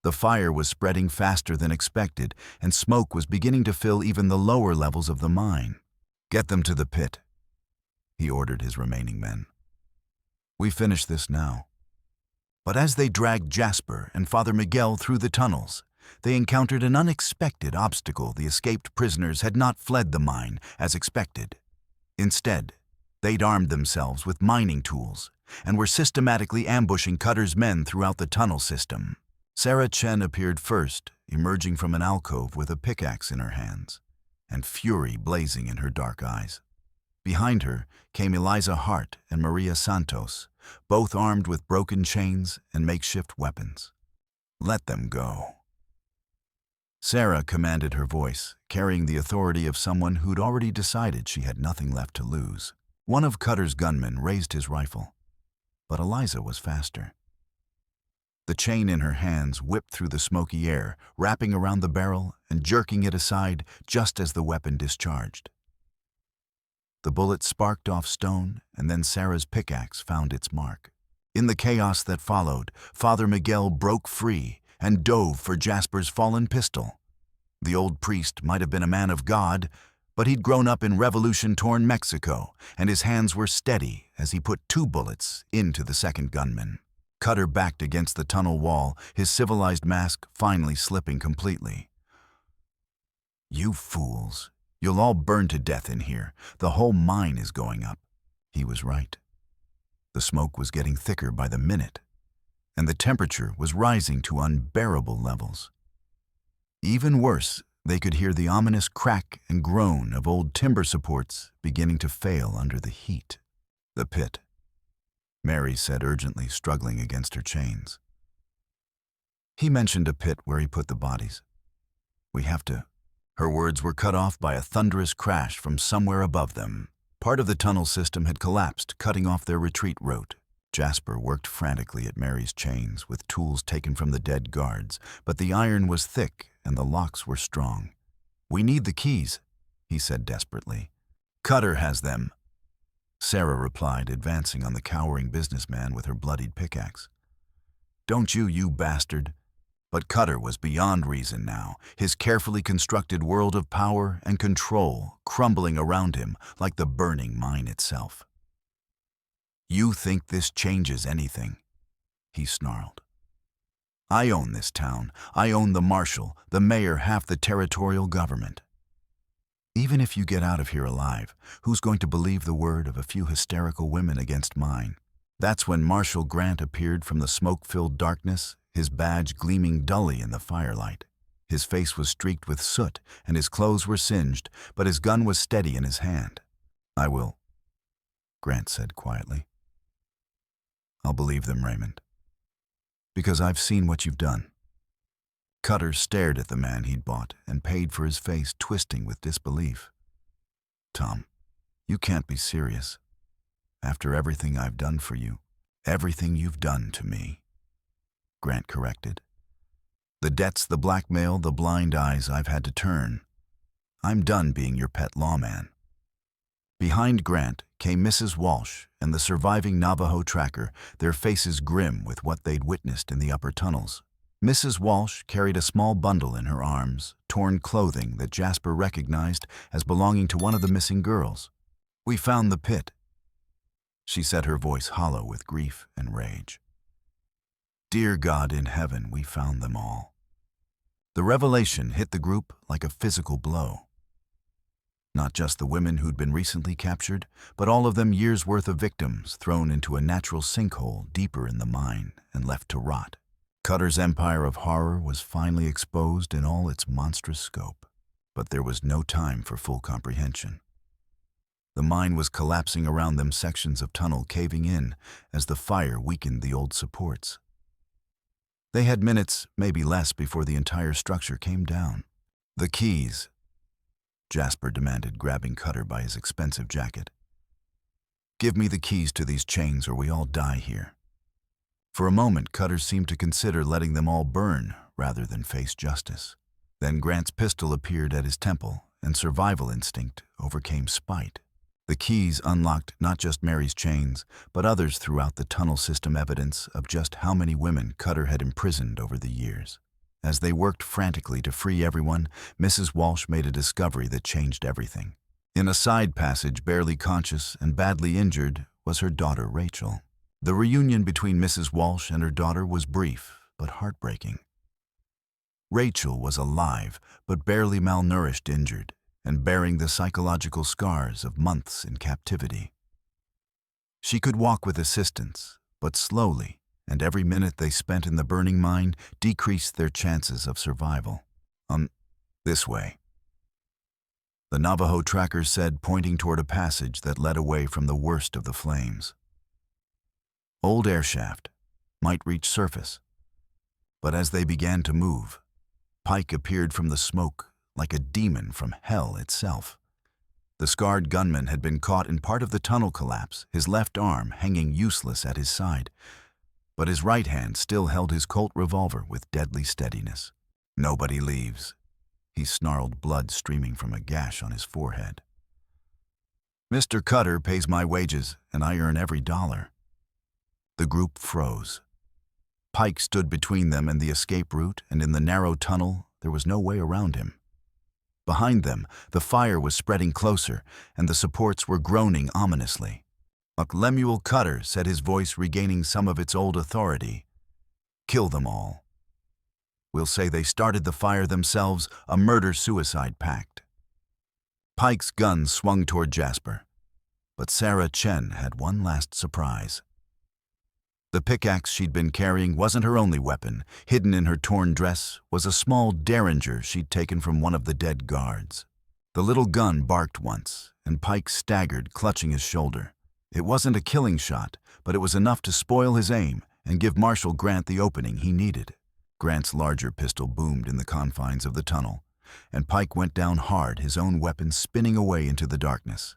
The fire was spreading faster than expected, and smoke was beginning to fill even the lower levels of the mine. "Get them to the pit," he ordered his remaining men. "We finish this now." But as they dragged Jasper and Father Miguel through the tunnels, they encountered an unexpected obstacle. The escaped prisoners had not fled the mine as expected. Instead, they'd armed themselves with mining tools and were systematically ambushing Cutter's men throughout the tunnel system. Sarah Chen appeared first, emerging from an alcove with a pickaxe in her hands and fury blazing in her dark eyes. Behind her came Eliza Hart and Maria Santos, both armed with broken chains and makeshift weapons. "Let them go." Sarah commanded, her voice carrying the authority of someone who'd already decided she had nothing left to lose. One of Cutter's gunmen raised his rifle, but Eliza was faster. The chain in her hands whipped through the smoky air, wrapping around the barrel and jerking it aside just as the weapon discharged. The bullet sparked off stone, and then Sarah's pickaxe found its mark. In the chaos that followed, Father Miguel broke free and dove for Jasper's fallen pistol. The old priest might have been a man of God, but he'd grown up in revolution-torn Mexico, and his hands were steady as he put 2 bullets into the second gunman. Cutter backed against the tunnel wall, his civilized mask finally slipping completely. "You fools, you'll all burn to death in here. The whole mine is going up." He was right. The smoke was getting thicker by the minute, and the temperature was rising to unbearable levels. Even worse, they could hear the ominous crack and groan of old timber supports beginning to fail under the heat. "The pit," Mary said urgently, struggling against her chains. "He mentioned a pit where he put the bodies. We have to—" Her words were cut off by a thunderous crash from somewhere above them. Part of the tunnel system had collapsed, cutting off their retreat route. Jasper worked frantically at Mary's chains with tools taken from the dead guards, but the iron was thick and the locks were strong. "We need the keys," he said desperately. "Cutter has them," Sarah replied, advancing on the cowering businessman with her bloodied pickaxe. "Don't you, you bastard." But Cutter was beyond reason now, his carefully constructed world of power and control crumbling around him like the burning mine itself. "You think this changes anything?" he snarled. "I own this town. I own the marshal, the mayor, half the territorial government. Even if you get out of here alive, who's going to believe the word of a few hysterical women against mine? That's when Marshal Grant appeared from the smoke-filled darkness, his badge gleaming dully in the firelight. His face was streaked with soot, and his clothes were singed, but his gun was steady in his hand. "I will," Grant said quietly. "I'll believe them, Raymond. Because I've seen what you've done." Cutter stared at the man he'd bought and paid for his face twisting with disbelief. "Tom, you can't be serious. After everything I've done for you, everything you've done to me," Grant corrected. "The debts, the blackmail, the blind eyes I've had to turn. I'm done being your pet lawman." Behind Grant came Mrs. Walsh and the surviving Navajo tracker, their faces grim with what they'd witnessed in the upper tunnels. Mrs. Walsh carried a small bundle in her arms, torn clothing that Jasper recognized as belonging to one of the missing girls. "We found the pit," she said, her voice hollow with grief and rage. "Dear God in heaven, we found them all." The revelation hit the group like a physical blow. Not just the women who'd been recently captured, but all of them years' worth of victims thrown into a natural sinkhole deeper in the mine and left to rot. Cutter's empire of horror was finally exposed in all its monstrous scope, but there was no time for full comprehension. The mine was collapsing around them, sections of tunnel caving in as the fire weakened the old supports. They had minutes, maybe less, before the entire structure came down. "The keys," Jasper demanded, grabbing Cutter by his expensive jacket. "Give me the keys to these chains or we all die here." For a moment, Cutter seemed to consider letting them all burn rather than face justice. Then Grant's pistol appeared at his temple, and survival instinct overcame spite. The keys unlocked not just Mary's chains, but others throughout the tunnel system, evidence of just how many women Cutter had imprisoned over the years. As they worked frantically to free everyone, Mrs. Walsh made a discovery that changed everything. In a side passage, barely conscious and badly injured, was her daughter Rachel. The reunion between Mrs. Walsh and her daughter was brief, but heartbreaking. Rachel was alive, but barely malnourished, injured, and bearing the psychological scars of months in captivity. She could walk with assistance, but slowly, and every minute they spent in the burning mine decreased their chances of survival. This way," the Navajo tracker said, pointing toward a passage that led away from the worst of the flames. "Old air shaft, might reach surface." But as they began to move, Pike appeared from the smoke like a demon from hell itself. The scarred gunman had been caught in part of the tunnel collapse, his left arm hanging useless at his side, but his right hand still held his Colt revolver with deadly steadiness. "Nobody leaves," he snarled, blood streaming from a gash on his forehead. "Mr. Cutter pays my wages, and I earn every dollar." The group froze. Pike stood between them and the escape route, and in the narrow tunnel, there was no way around him. Behind them, the fire was spreading closer, and the supports were groaning ominously. Lemuel Cutter said, his voice regaining some of its old authority. "Kill them all. We'll say they started the fire themselves, a murder-suicide pact." Pike's gun swung toward Jasper, but Sarah Chen had one last surprise. The pickaxe she'd been carrying wasn't her only weapon. Hidden in her torn dress was a small derringer she'd taken from one of the dead guards. The little gun barked once, and Pike staggered, clutching his shoulder. It wasn't a killing shot, but it was enough to spoil his aim and give Marshal Grant the opening he needed. Grant's larger pistol boomed in the confines of the tunnel, and Pike went down hard, his own weapon spinning away into the darkness.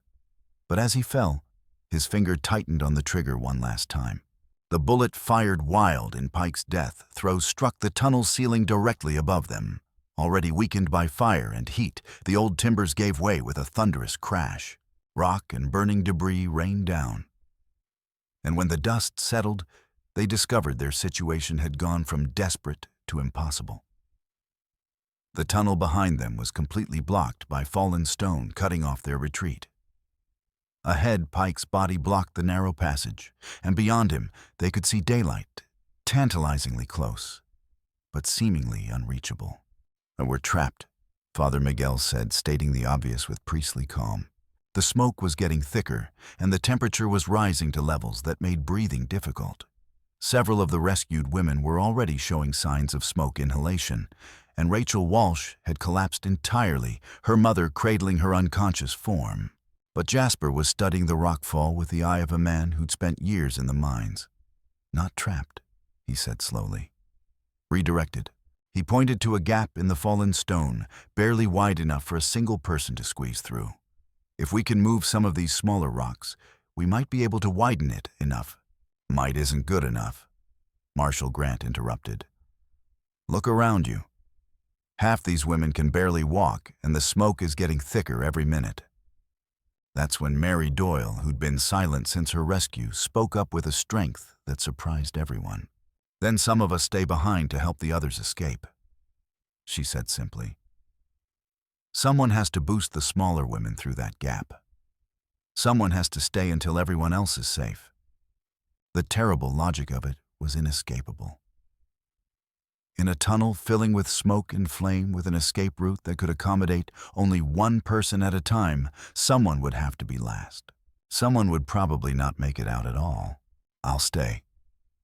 But as he fell, his finger tightened on the trigger one last time. The bullet fired wild in Pike's death throw struck the tunnel ceiling directly above them. Already weakened by fire and heat, the old timbers gave way with a thunderous crash. Rock and burning debris rained down. And when the dust settled, they discovered their situation had gone from desperate to impossible. The tunnel behind them was completely blocked by fallen stone, cutting off their retreat. Ahead, Pike's body blocked the narrow passage, and beyond him, they could see daylight, tantalizingly close, but seemingly unreachable. "We're trapped," Father Miguel said, stating the obvious with priestly calm. The smoke was getting thicker, and the temperature was rising to levels that made breathing difficult. Several of the rescued women were already showing signs of smoke inhalation, and Rachel Walsh had collapsed entirely, her mother cradling her unconscious form. But Jasper was studying the rockfall with the eye of a man who'd spent years in the mines. "Not trapped," he said slowly. "Redirected." He pointed to a gap in the fallen stone, barely wide enough for a single person to squeeze through. "If we can move some of these smaller rocks, we might be able to widen it enough." "Might isn't good enough," Marshal Grant interrupted. "Look around you. Half these women can barely walk, and the smoke is getting thicker every minute." That's when Mary Doyle, who'd been silent since her rescue, spoke up with a strength that surprised everyone. "Then some of us stay behind to help the others escape," she said simply. "Someone has to boost the smaller women through that gap. Someone has to stay until everyone else is safe." The terrible logic of it was inescapable. In a tunnel filling with smoke and flame with an escape route that could accommodate only one person at a time, someone would have to be last. Someone would probably not make it out at all. "I'll stay,"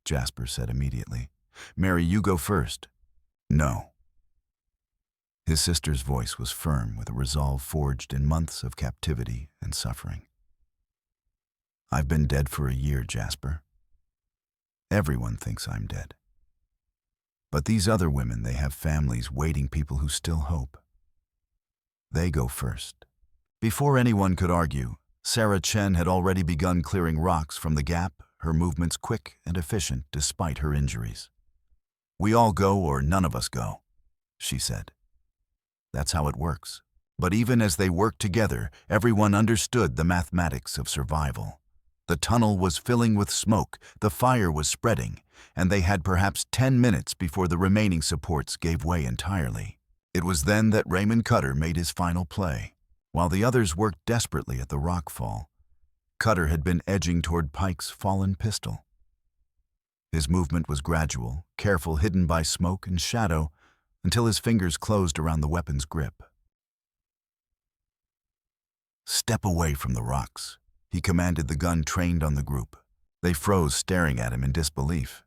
Jasper said immediately. "Mary, you go first." "No." His sister's voice was firm with a resolve forged in months of captivity and suffering. "I've been dead for a year, Jasper. Everyone thinks I'm dead. But these other women, they have families waiting, people who still hope. They go first." Before anyone could argue, Sarah Chen had already begun clearing rocks from the gap, her movements quick and efficient despite her injuries. "We all go or none of us go," she said. "That's how it works." But even as they worked together, everyone understood the mathematics of survival. The tunnel was filling with smoke, the fire was spreading, and they had perhaps 10 minutes before the remaining supports gave way entirely. It was then that Raymond Cutter made his final play. While the others worked desperately at the rockfall, Cutter had been edging toward Pike's fallen pistol. His movement was gradual, careful, hidden by smoke and shadow, until his fingers closed around the weapon's grip. "Step away from the rocks," he commanded, the gun trained on the group. They froze, staring at him in disbelief.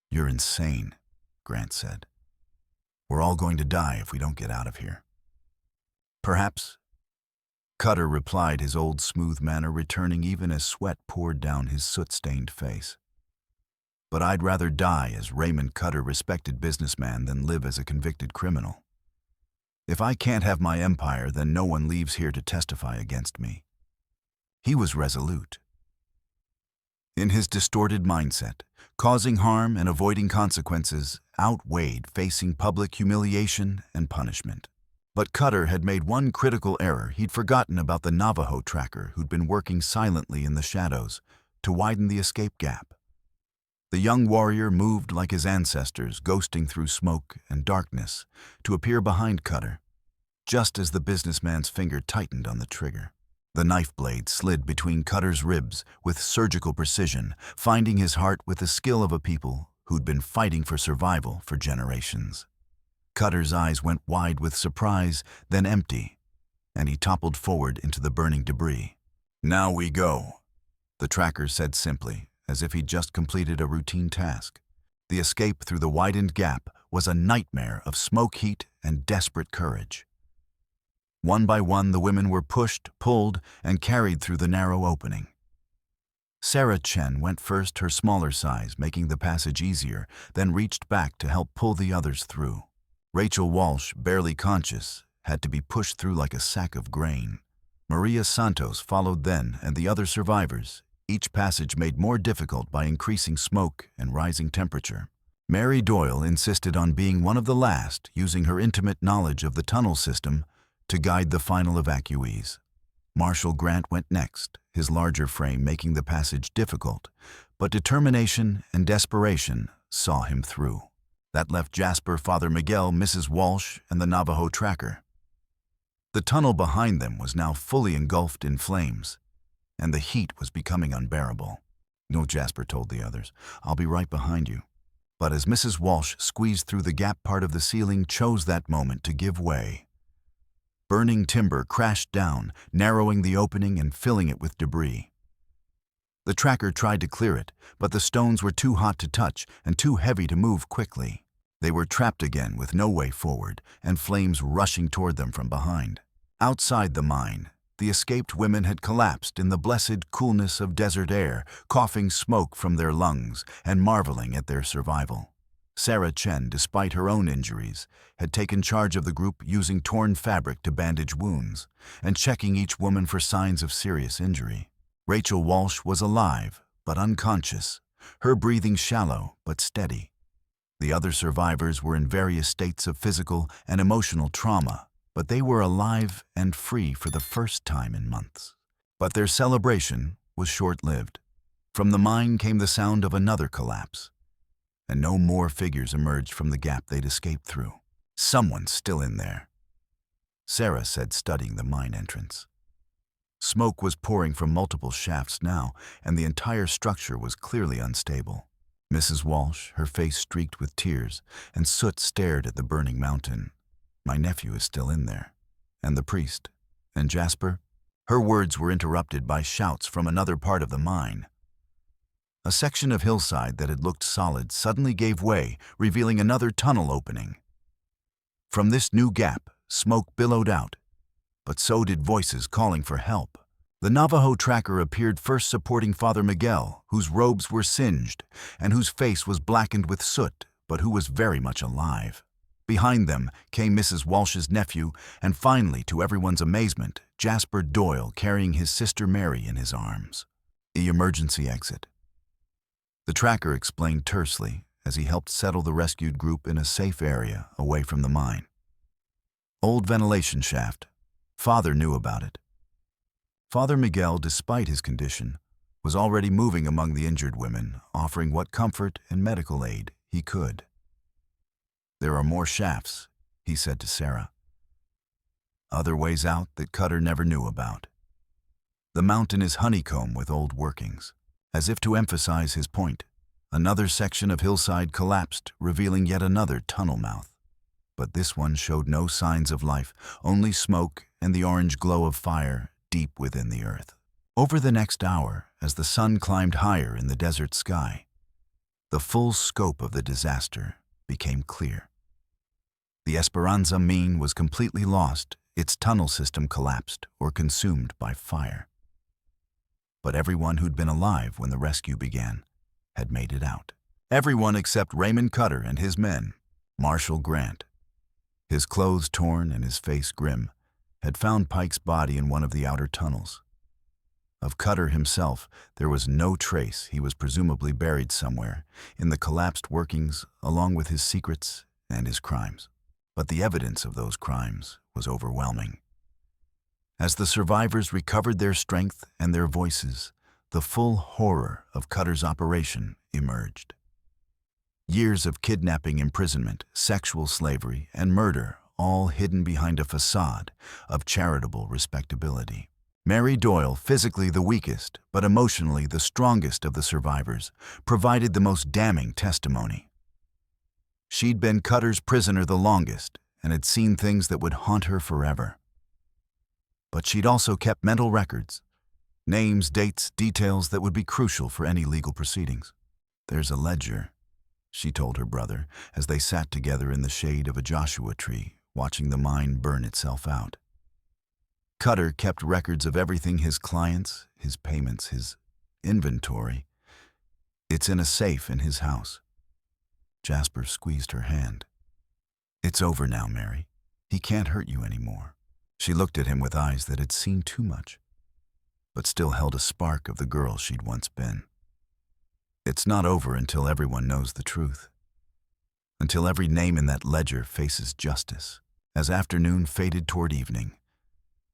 "You're insane," Grant said. "We're all going to die if we don't get out of here." "Perhaps," Cutter replied, his old smooth manner returning even as sweat poured down his soot-stained face. "But I'd rather die as Raymond Cutter, respected businessman, than live as a convicted criminal. If I can't have my empire, then no one leaves here to testify against me." He was resolute. In his distorted mindset, causing harm and avoiding consequences outweighed facing public humiliation and punishment. But Cutter had made one critical error. He'd forgotten about the Navajo tracker who'd been working silently in the shadows to widen the escape gap. The young warrior moved like his ancestors, ghosting through smoke and darkness to appear behind Cutter, just as the businessman's finger tightened on the trigger. The knife blade slid between Cutter's ribs with surgical precision, finding his heart with the skill of a people who'd been fighting for survival for generations. Cutter's eyes went wide with surprise, then empty, and he toppled forward into the burning debris. "Now we go," the tracker said simply, as if he'd just completed a routine task. The escape through the widened gap was a nightmare of smoke, heat, and desperate courage. One by one, the women were pushed, pulled, and carried through the narrow opening. Sarah Chen went first, her smaller size making the passage easier, then reached back to help pull the others through. Rachel Walsh, barely conscious, had to be pushed through like a sack of grain. Maria Santos followed then, and the other survivors, each passage made more difficult by increasing smoke and rising temperature. Mary Doyle insisted on being one of the last, using her intimate knowledge of the tunnel system to guide the final evacuees. Marshal Grant went next, his larger frame making the passage difficult, but determination and desperation saw him through. That left Jasper, Father Miguel, Mrs. Walsh, and the Navajo tracker. The tunnel behind them was now fully engulfed in flames, and the heat was becoming unbearable. "No," Jasper told the others, "I'll be right behind you." But as Mrs. Walsh squeezed through the gap, part of the ceiling chose that moment to give way. Burning timber crashed down, narrowing the opening and filling it with debris. The tracker tried to clear it, but the stones were too hot to touch and too heavy to move quickly. They were trapped again with no way forward, and flames rushing toward them from behind. Outside the mine, the escaped women had collapsed in the blessed coolness of desert air, coughing smoke from their lungs and marveling at their survival. Sarah Chen, despite her own injuries, had taken charge of the group, using torn fabric to bandage wounds and checking each woman for signs of serious injury. Rachel Walsh was alive, but unconscious, her breathing shallow but steady. The other survivors were in various states of physical and emotional trauma, but they were alive and free for the first time in months. But their celebration was short-lived. From the mine came the sound of another collapse, and no more figures emerged from the gap they'd escaped through. "Someone's still in there," Sarah said, studying the mine entrance. Smoke was pouring from multiple shafts now, and the entire structure was clearly unstable. Mrs. Walsh, her face streaked with tears, and soot stared at the burning mountain. "My nephew is still in there. And the priest. And Jasper?" Her words were interrupted by shouts from another part of the mine. A section of hillside that had looked solid suddenly gave way, revealing another tunnel opening. From this new gap, smoke billowed out, but so did voices calling for help. The Navajo tracker appeared first, supporting Father Miguel, whose robes were singed and whose face was blackened with soot, but who was very much alive. Behind them came Mrs. Walsh's nephew, and finally, to everyone's amazement, Jasper Doyle, carrying his sister Mary in his arms. "The emergency exit," the tracker explained tersely as he helped settle the rescued group in a safe area away from the mine. "Old ventilation shaft. Father knew about it." Father Miguel, despite his condition, was already moving among the injured women, offering what comfort and medical aid he could. "There are more shafts," he said to Sarah. "Other ways out that Cutter never knew about. The mountain is honeycomb with old workings." As if to emphasize his point, another section of hillside collapsed, revealing yet another tunnel mouth. But this one showed no signs of life, only smoke and the orange glow of fire deep within the earth. Over the next hour, as the sun climbed higher in the desert sky, the full scope of the disaster became clear. The Esperanza mine was completely lost, its tunnel system collapsed or consumed by fire. But everyone who'd been alive when the rescue began had made it out. Everyone except Raymond Cutter and his men. Marshal Grant, his clothes torn and his face grim, had found Pike's body in one of the outer tunnels. Of Cutter himself, there was no trace. He was presumably buried somewhere in the collapsed workings, along with his secrets and his crimes. But the evidence of those crimes was overwhelming. As the survivors recovered their strength and their voices, the full horror of Cutter's operation emerged. Years of kidnapping, imprisonment, sexual slavery, and murder, all hidden behind a facade of charitable respectability. Mary Doyle, physically the weakest, but emotionally the strongest of the survivors, provided the most damning testimony. She'd been Cutter's prisoner the longest and had seen things that would haunt her forever. But she'd also kept mental records, names, dates, details that would be crucial for any legal proceedings. "There's a ledger," she told her brother as they sat together in the shade of a Joshua tree, watching the mine burn itself out. Cutter kept records of everything: his clients, his payments, his inventory. "It's in a safe in his house." Jasper squeezed her hand. "It's over now, Mary. He can't hurt you anymore." She looked at him with eyes that had seen too much, but still held a spark of the girl she'd once been. "It's not over until everyone knows the truth. Until every name in that ledger faces justice." As afternoon faded toward evening,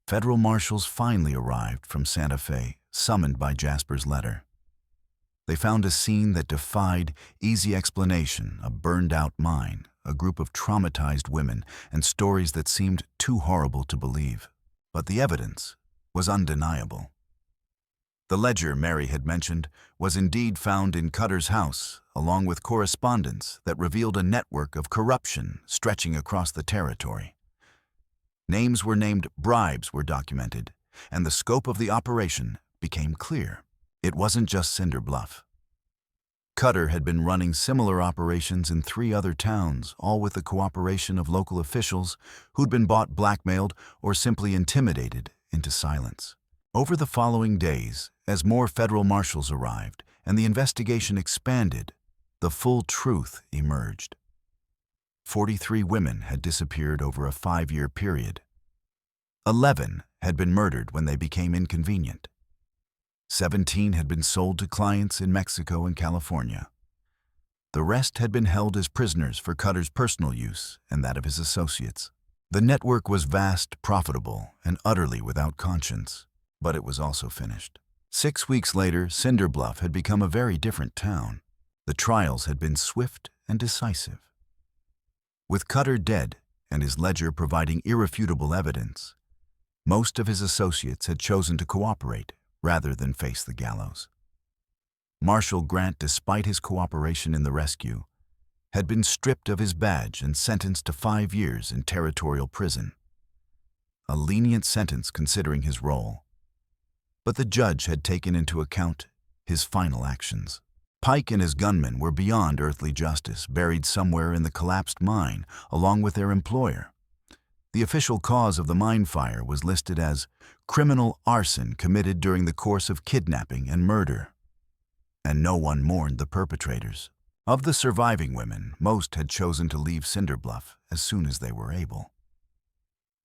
federal marshals finally arrived from Santa Fe, summoned by Jasper's letter. They found a scene that defied easy explanation: a burned-out mine, a group of traumatized women, and stories that seemed too horrible to believe. But the evidence was undeniable. The ledger Mary had mentioned was indeed found in Cutter's house, along with correspondence that revealed a network of corruption stretching across the territory. Names were named, bribes were documented, and the scope of the operation became clear. It wasn't just Cinder Bluff. Cutter had been running similar operations in 3 other towns, all with the cooperation of local officials who'd been bought, blackmailed, or simply intimidated into silence. Over the following days, as more federal marshals arrived and the investigation expanded, the full truth emerged. 43 women had disappeared over a 5-year period. 11 had been murdered when they became inconvenient. 17 had been sold to clients in Mexico and California. The rest had been held as prisoners for Cutter's personal use and that of his associates. The network was vast, profitable, and utterly without conscience, but it was also finished. 6 weeks later, Cinder Bluff had become a very different town. The trials had been swift and decisive. With Cutter dead and his ledger providing irrefutable evidence, most of his associates had chosen to cooperate rather than face the gallows. Marshal Grant, despite his cooperation in the rescue, had been stripped of his badge and sentenced to 5 years in territorial prison. A lenient sentence considering his role. But the judge had taken into account his final actions. Pike and his gunmen were beyond earthly justice, buried somewhere in the collapsed mine, along with their employer. The official cause of the mine fire was listed as criminal arson committed during the course of kidnapping and murder. And no one mourned the perpetrators. Of the surviving women, most had chosen to leave Cinder Bluff as soon as they were able.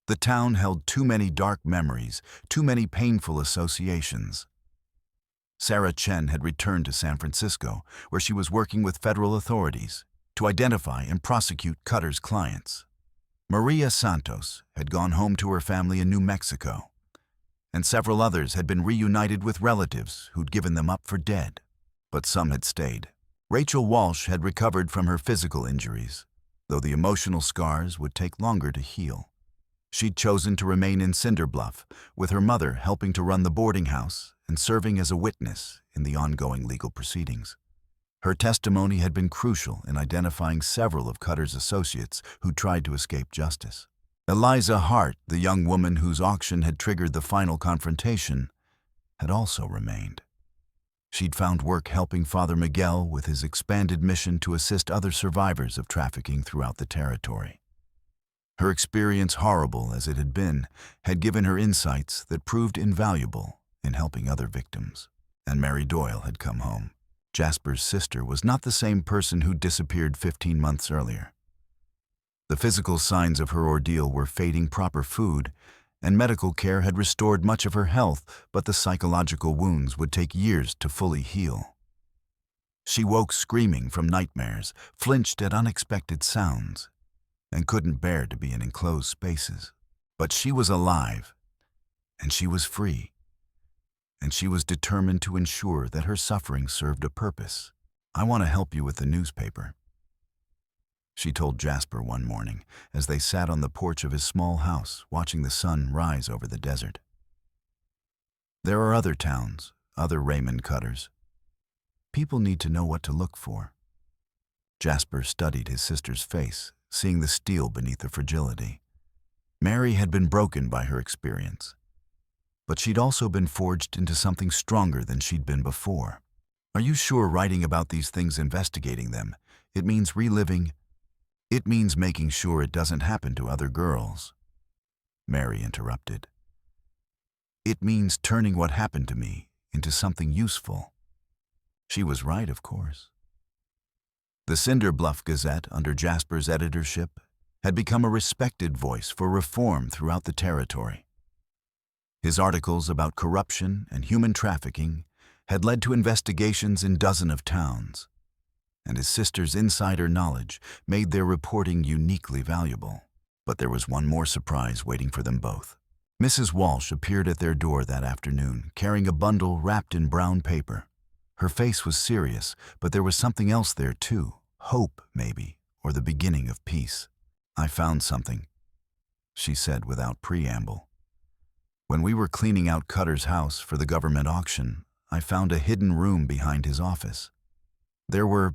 The town held too many dark memories, too many painful associations. Sarah Chen had returned to San Francisco, where she was working with federal authorities to identify and prosecute Cutter's clients. Maria Santos had gone home to her family in New Mexico, and several others had been reunited with relatives who'd given them up for dead, but some had stayed. Rachel Walsh had recovered from her physical injuries, though the emotional scars would take longer to heal. She'd chosen to remain in Cinder Bluff, with her mother helping to run the boarding house and serving as a witness in the ongoing legal proceedings. Her testimony had been crucial in identifying several of Cutter's associates who tried to escape justice. Eliza Hart, the young woman whose auction had triggered the final confrontation, had also remained. She'd found work helping Father Miguel with his expanded mission to assist other survivors of trafficking throughout the territory. Her experience, horrible as it had been, had given her insights that proved invaluable in helping other victims. And Mary Doyle had come home. Jasper's sister was not the same person who disappeared 15 months earlier. The physical signs of her ordeal were fading proper food, and medical care had restored much of her health, but the psychological wounds would take years to fully heal. She woke screaming from nightmares, flinched at unexpected sounds, and couldn't bear to be in enclosed spaces. But she was alive, and she was free, and she was determined to ensure that her suffering served a purpose. "I want to help you with the newspaper," she told Jasper one morning as they sat on the porch of his small house watching the sun rise over the desert. "There are other towns, other Raymond Cutters. People need to know what to look for." Jasper studied his sister's face, seeing the steel beneath the fragility. Mary had been broken by her experience, but she'd also been forged into something stronger than she'd been before. "Are you sure writing about these things, investigating them, it means reliving? It means making sure it doesn't happen to other girls," Mary interrupted. "It means turning what happened to me into something useful." She was right, of course. The Cinder Bluff Gazette, under Jasper's editorship, had become a respected voice for reform throughout the territory. His articles about corruption and human trafficking had led to investigations in dozens of towns, and his sister's insider knowledge made their reporting uniquely valuable. But there was one more surprise waiting for them both. Mrs. Walsh appeared at their door that afternoon, carrying a bundle wrapped in brown paper. Her face was serious, but there was something else there too. Hope, maybe, or the beginning of peace. "I found something," she said without preamble. "When we were cleaning out Cutter's house for the government auction, I found a hidden room behind his office. There were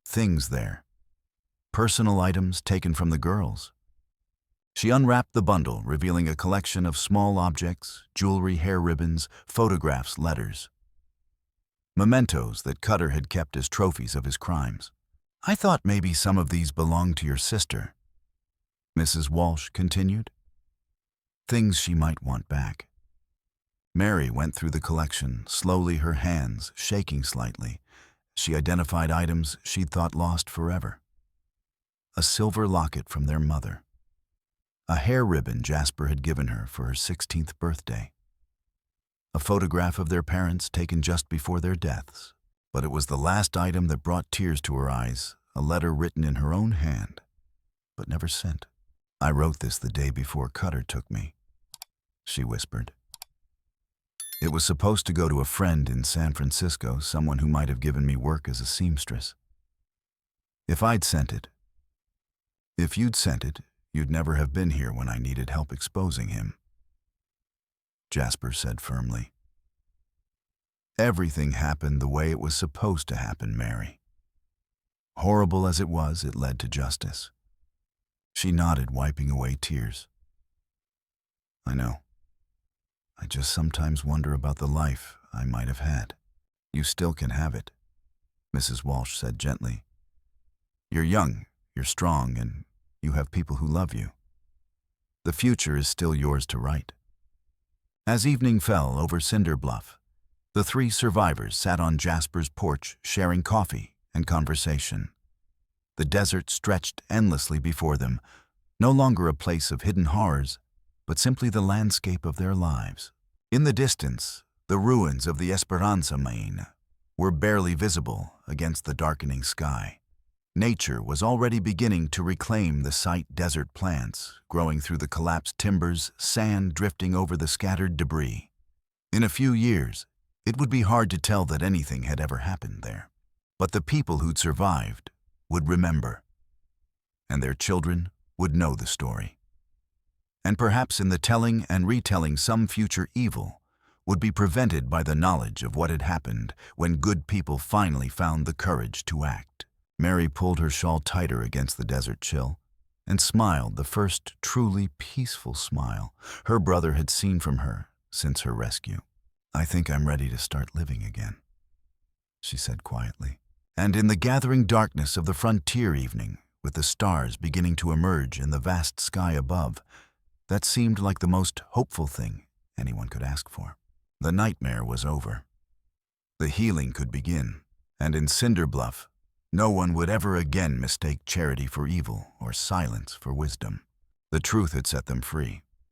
things there. Personal items taken from the girls. She unwrapped the bundle, revealing a collection of small objects, jewelry, hair ribbons, photographs, letters. Mementos that Cutter had kept as trophies of his crimes. "I thought maybe some of these belonged to your sister," Mrs. Walsh continued. "Things she might want back." Mary went through the collection, slowly, her hands shaking slightly. She identified items she'd thought lost forever. A silver locket from their mother. A hair ribbon Jasper had given her for her 16th birthday. A photograph of their parents taken just before their deaths. But it was the last item that brought tears to her eyes, a letter written in her own hand, but never sent. "I wrote this the day before Cutter took me," she whispered. "It was supposed to go to a friend in San Francisco, someone who might have given me work as a seamstress. If you'd sent it, you'd never have been here when I needed help exposing him," Jasper said firmly. "Everything happened the way it was supposed to happen, Mary. Horrible as it was, it led to justice." She nodded, wiping away tears. "I know. I just sometimes wonder about the life I might have had." "You still can have it," Mrs. Walsh said gently. "You're young, you're strong, and you have people who love you. The future is still yours to write." As evening fell over Cinder Bluff, the 3 survivors sat on Jasper's porch, sharing coffee and conversation. The desert stretched endlessly before them, no longer a place of hidden horrors, but simply the landscape of their lives. In the distance, the ruins of the Esperanza mine were barely visible against the darkening sky. Nature was already beginning to reclaim the site, desert plants growing through the collapsed timbers, sand drifting over the scattered debris. In a few years, it would be hard to tell that anything had ever happened there. But the people who'd survived would remember, and their children would know the story. And perhaps in the telling and retelling, some future evil would be prevented by the knowledge of what had happened when good people finally found the courage to act. Mary pulled her shawl tighter against the desert chill and smiled, the first truly peaceful smile her brother had seen from her since her rescue. "I think I'm ready to start living again," she said quietly. And in the gathering darkness of the frontier evening, with the stars beginning to emerge in the vast sky above, that seemed like the most hopeful thing anyone could ask for. The nightmare was over. The healing could begin, and in Cinder Bluff, no one would ever again mistake charity for evil or silence for wisdom. The truth had set them free.